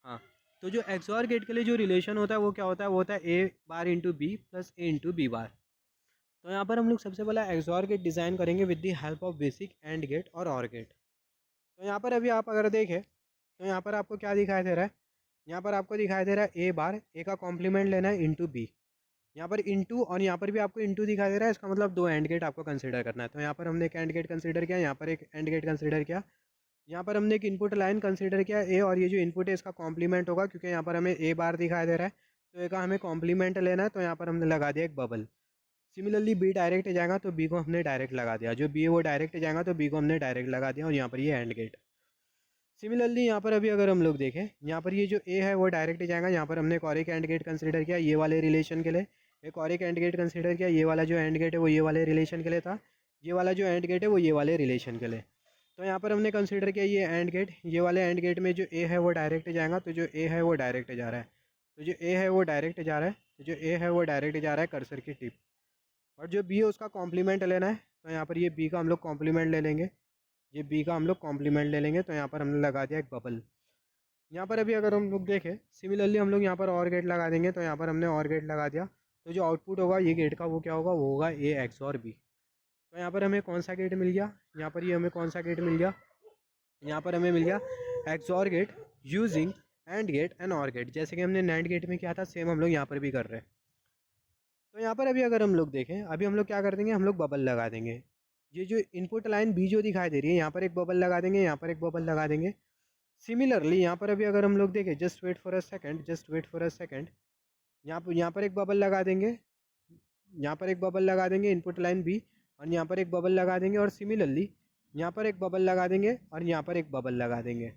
हाँ, तो जो एक्सॉर गेट के लिए जो रिलेशन होता है वो क्या होता है, वो होता है A bar into B plus A into B bar. तो यहाँ पर हम लोग सबसे पहले एक्सॉर गेट डिज़ाइन करेंगे with the help of basic AND gate OR gate. तो यहाँ पर अभी आप अगर देखें तो यहाँ पर आपको क्या दिखाई दे रहा है, यहाँ पर आपको दिखाई दे रहा है ए बार, ए का कॉम्प्लीमेंट लेना है इंटू बी, यहाँ पर इंटू, और यहाँ पर भी आपको इंटू दिखाई दे रहा है। इसका मतलब दो एंड गेट आपको कंसीडर करना है। तो यहाँ पर हमने एक एंड गेट कंसीडर किया, यहाँ पर एक एंड गेट कंसीडर किया, यहाँ पर हमने एक इनपुट लाइन कंसीडर किया ए, और ये जो इनपुट है इसका कॉम्प्लीमेंट होगा, क्योंकि यहाँ पर हमें ए बार दिखाई दे रहा है तो ए का हमें कॉम्प्लीमेंट लेना है। तो यहाँ पर हमने लगा दिया एक बबल। सिमिलरली बी डायरेक्ट जाएगा तो बी को हमने डायरेक्ट लगा दिया, जो बी है वो डायरेक्ट जाएगा तो बी को हमने डायरेक्ट लगा दिया, और यहाँ पर ये एंड गेट। सिमिलरली यहाँ पर अभी अगर हम लोग देखें, यहाँ पर ये जो ए है वो डायरेक्ट जाएगा, यहाँ पर हमने एक और एक एंड गेट कंसीडर किया ये वाले रिलेशन के लिए, एक और एक एंड गेट कंसीडर किया, ये वाला जो एंड गेट है वो ये वाले रिलेशन के लिए था, ये वाला जो एंड गेट है वो ये वाले रिलेशन के लिए। तो यहाँ पर हमने कंसीडर किया ये एंड गेट, ये वाले एंड गेट में जो ए है वो डायरेक्ट जाएगा, तो जो ए है वो डायरेक्ट जा रहा है, तो जो ए है वो डायरेक्ट जा रहा है, तो जो ए है वो डायरेक्ट जा रहा है कर्सर की टिप। और जो बी है उसका कॉम्प्लीमेंट लेना है, तो यहाँ पर ये बी का हम लोग कॉम्प्लीमेंट ले लेंगे, ये बी का हम लोग कॉम्प्लीमेंट ले लेंगे। तो यहाँ पर हमने लगा दिया एक बबल। यहाँ पर अभी अगर हम लोग देखें, सिमिलरली हम लोग यहाँ पर और गेट लगा देंगे, तो यहाँ पर हमने और गेट लगा दिया, तो जो आउटपुट होगा ये गेट का वो क्या होगा, वो होगा ए एक्स और बी। तो यहाँ पर हमें कौन सा गेट मिल गया, यहाँ पर ये हमें कौन सा गेट मिल गया, यहाँ पर हमें मिल गया XOR gate using AND gate and OR gate. जैसे कि हमने नैंड गेट में किया था सेम हम लोग यहाँ पर भी कर रहे हैं। तो यहाँ पर अभी अगर हम लोग देखें, अभी हम लोग क्या कर देंगे, हम लोग बबल लगा देंगे। ये जो इनपुट लाइन बी जो दिखाई दे रही है यहाँ पर एक बबल लगा देंगे, यहाँ पर एक बबल लगा देंगे। सिमिलरली यहाँ पर अभी अगर हम लोग देखें, just wait for a second, just wait for a second, यहाँ पर एक बबल लगा देंगे, यहाँ पर एक बबल लगा देंगे इनपुट लाइन बी, और यहाँ पर एक बबल लगा देंगे, और सिमिलरली यहाँ पर एक बबल लगा देंगे, और यहाँ पर एक बबल लगा देंगे।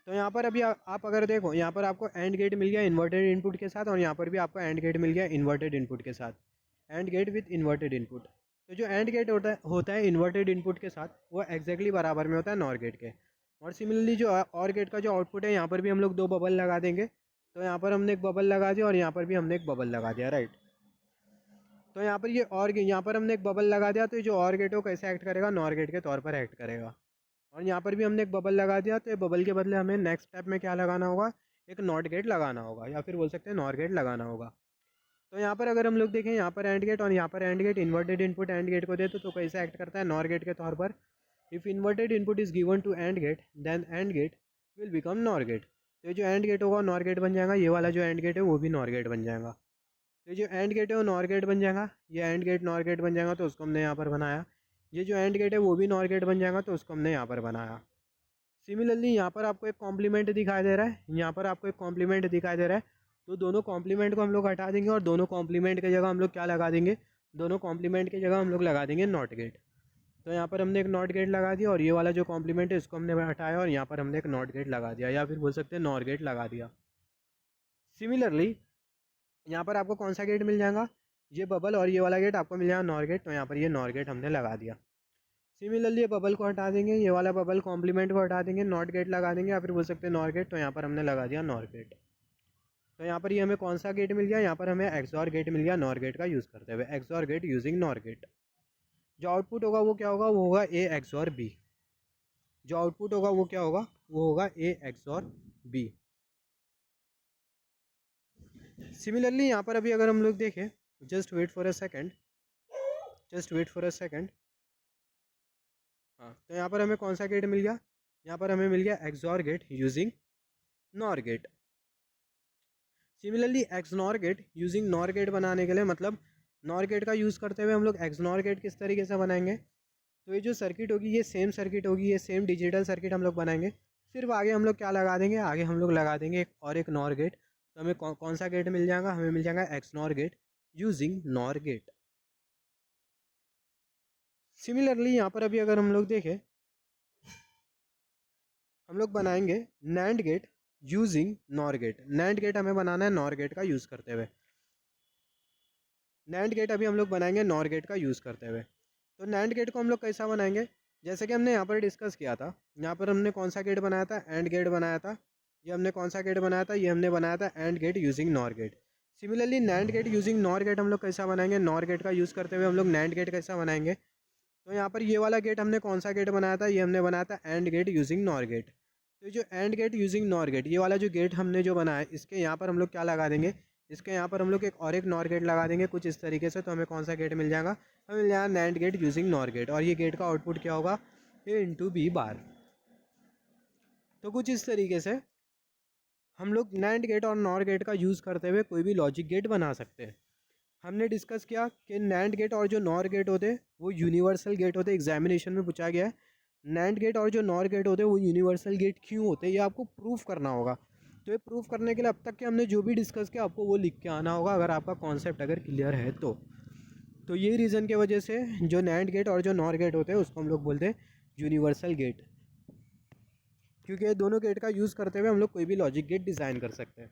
तो यहाँ पर अभी आप अगर देखो, यहाँ पर आपको एंड गेट मिल गया इन्वर्टेड इनपुट के साथ, और यहाँ पर भी आपको एंड गेट मिल गया इन्वर्टेड इनपुट के साथ, AND gate with inverted input. तो जो एंड गेट होता है इन्वर्टेड इनपुट के साथ, वो एक्जैक्टली बराबर में होता है नॉर गेट के। और सिमिलरली जो और गेट का जो आउटपुट है यहाँ पर भी हम लोग दो बबल लगा देंगे, तो यहाँ पर हमने एक बबल लगा दिया, और यहाँ पर भी हमने एक बबल लगा दिया, राइट। तो यहाँ पर ये और यहाँ पर हमने एक बबल लगा दिया, तो ये जो और गेट है वो कैसे एक्ट करेगा, नॉर गेट के तौर पर एक्ट करेगा। और यहाँ पर भी हमने एक बबल लगा दिया, तो ये बबल के बदले हमें नेक्स्ट स्टेप में क्या लगाना होगा, एक नॉट गेट लगाना होगा, या फिर बोल सकते हैं नॉर गेट लगाना होगा। तो यहाँ पर अगर हम लोग देखें, यहाँ पर एंड गेट और यहाँ पर AND gate, inverted input AND gate को दे तो कैसे एक्ट करता है, नॉर गेट के तौर पर। If inverted input is given to AND gate then AND gate will become NOR gate. तो ये जो एंड गेट होगा नॉर गेट बन जाएगा, ये वाला जो एंड गेट है वो भी नॉर गेट बन जाएगा। तो ये जो एंड गेट है वो नॉर गेट बन जाएगा, ये एंड गेट नॉर गेट बन जाएगा, तो उसको हमने यहाँ पर बनाया। ये जो एंड गेट है वो भी नॉर गेट बन जाएगा, तो उसको हमने यहाँ पर बनाया। सिमिलरली यहाँ पर आपको एक कॉम्प्लीमेंट दिखाई दे रहा है, यहाँ पर आपको एक कॉम्प्लीमेंट दिखाई दे रहा है, तो दोनों कॉम्प्लीमेंट को हम लोग हटा देंगे और दोनों कॉम्प्लीमेंट की जगह हम लोग क्या लगा देंगे, दोनों कॉम्प्लीमेंट की जगह हम लोग लगा देंगे नॉट गेट। तो यहाँ पर हमने एक नॉट गेट लगा दिया और ये वाला जो कॉम्प्लीमेंट है इसको हमने हटाया और यहाँ पर हमने एक नॉट गेट लगा दिया, या फिर बोल सकते हैं नॉर गेट लगा दिया। सिमिलरली यहाँ पर आपको कौन सा गेट मिल जाएगा, ये बबल और ये वाला गेट आपको मिल जाएगा नॉर गेट, तो यहाँ पर ये नॉर गेट हमने लगा दिया। सिमिलरली ये बबल को हटा देंगे, ये वाला बबल कॉम्प्लीमेंट को हटा देंगे, नॉट गेट लगा देंगे, या फिर बोल सकते हैं नॉर गेट, तो यहाँ पर हमने लगा दिया नॉर गेट। तो यहाँ पर ये हमें कौन सा गेट मिल गया, यहाँ पर हमें एक्सऑर गेट मिल गया नॉर गेट का यूज़ करते हुए, XOR gate using NOR gate. जो आउटपुट होगा वो क्या होगा, वो होगा ए एक्सऑर बी। जो आउटपुट होगा वो क्या होगा, वो होगा ए एक्सऑर बी। सिमिलरली यहाँ पर अभी अगर हम लोग देखें, just wait for a second, just wait for a second. हाँ, तो यहाँ पर हमें कौन सा गेट मिल गया, यहाँ पर हमें मिल गया XOR gate using NOR gate. Similarly XNOR gate using NOR gate बनाने के लिए, मतलब नॉर गेट का यूज़ करते हुए हम लोग एक्स नॉर गेट किस तरीके से बनाएंगे, तो ये जो सर्किट होगी ये सेम सर्किट होगी, ये सेम डिजिटल सर्किट हम लोग बनाएंगे, सिर्फ आगे हम लोग क्या लगा देंगे, आगे हम लोग लगा देंगे एक और एक नॉर गेट। तो हमें कौन सा गेट मिल जाएगा, हमें मिल जाएगा XNOR gate using NOR gate. Similarly यहाँ पर अभी अगर हम लोग देखें, हम लोग बनाएंगे NAND gate using NOR gate. NAND gate हमें बनाना है नॉर गेट का यूज़ करते हुए, नैंड गेट अभी हम लोग बनाएंगे नॉर गेट का यूज़ करते हुए। तो नैंड गेट को हम लोग कैसा बनाएंगे, जैसे कि हमने यहाँ पर डिस्कस किया था, यहाँ पर हमने कौन सा गेट बनाया था, एंड गेट बनाया था। ये हमने कौन सा गेट बनाया था, ये हमने बनाया था AND gate using NOR gate. Similarly NAND gate using NOR gate हम लोग कैसा बनाएंगे, नॉर गेट का यूज़ करते हुए हम लोग नैंड गेट कैसा बनाएंगे। तो यहाँ पर ये वाला गेट हमने कौन सा गेट बनाया था, ये हमने बनाया था AND gate using NOR gate. तो जो AND gate using NOR gate, ये वाला जो गेट हमने जो बनाया है, इसके यहाँ पर हम लोग क्या लगा देंगे, इसके यहाँ पर हम लोग एक और एक नॉर गेट लगा देंगे कुछ इस तरीके से। तो हमें कौन सा गेट मिल जाएगा, हमें मिल जाएगा NAND gate using NOR gate, और ये गेट का आउटपुट क्या होगा, ए इंटू बी बार। तो कुछ इस तरीके से हम लोग नैंड गेट और नॉर गेट का यूज़ करते हुए कोई भी लॉजिक गेट बना सकते हैं। हमने डिस्कस किया कि नैंड गेट और जो नॉर गेट होते हैं वो यूनिवर्सल गेट होते हैं, एग्जामिनेशन में पूछा गया है। नैंड गेट और जो नॉर गेट होते हैं वो यूनिवर्सल गेट क्यों होते हैं, ये आपको प्रूफ करना होगा। तो ये प्रूफ करने के लिए अब तक के हमने जो भी डिस्कस किया आपको वो लिख के आना होगा, अगर आपका कॉन्सेप्ट अगर क्लियर है तो ये रीज़न की वजह से जो नैंड गेट और जो नॉर गेट होते हैं उसको हम लोग बोलते हैं यूनिवर्सल गेट, क्योंकि दोनों गेट का यूज़ करते हुए हम लोग कोई भी लॉजिक गेट डिज़ाइन कर सकते हैं।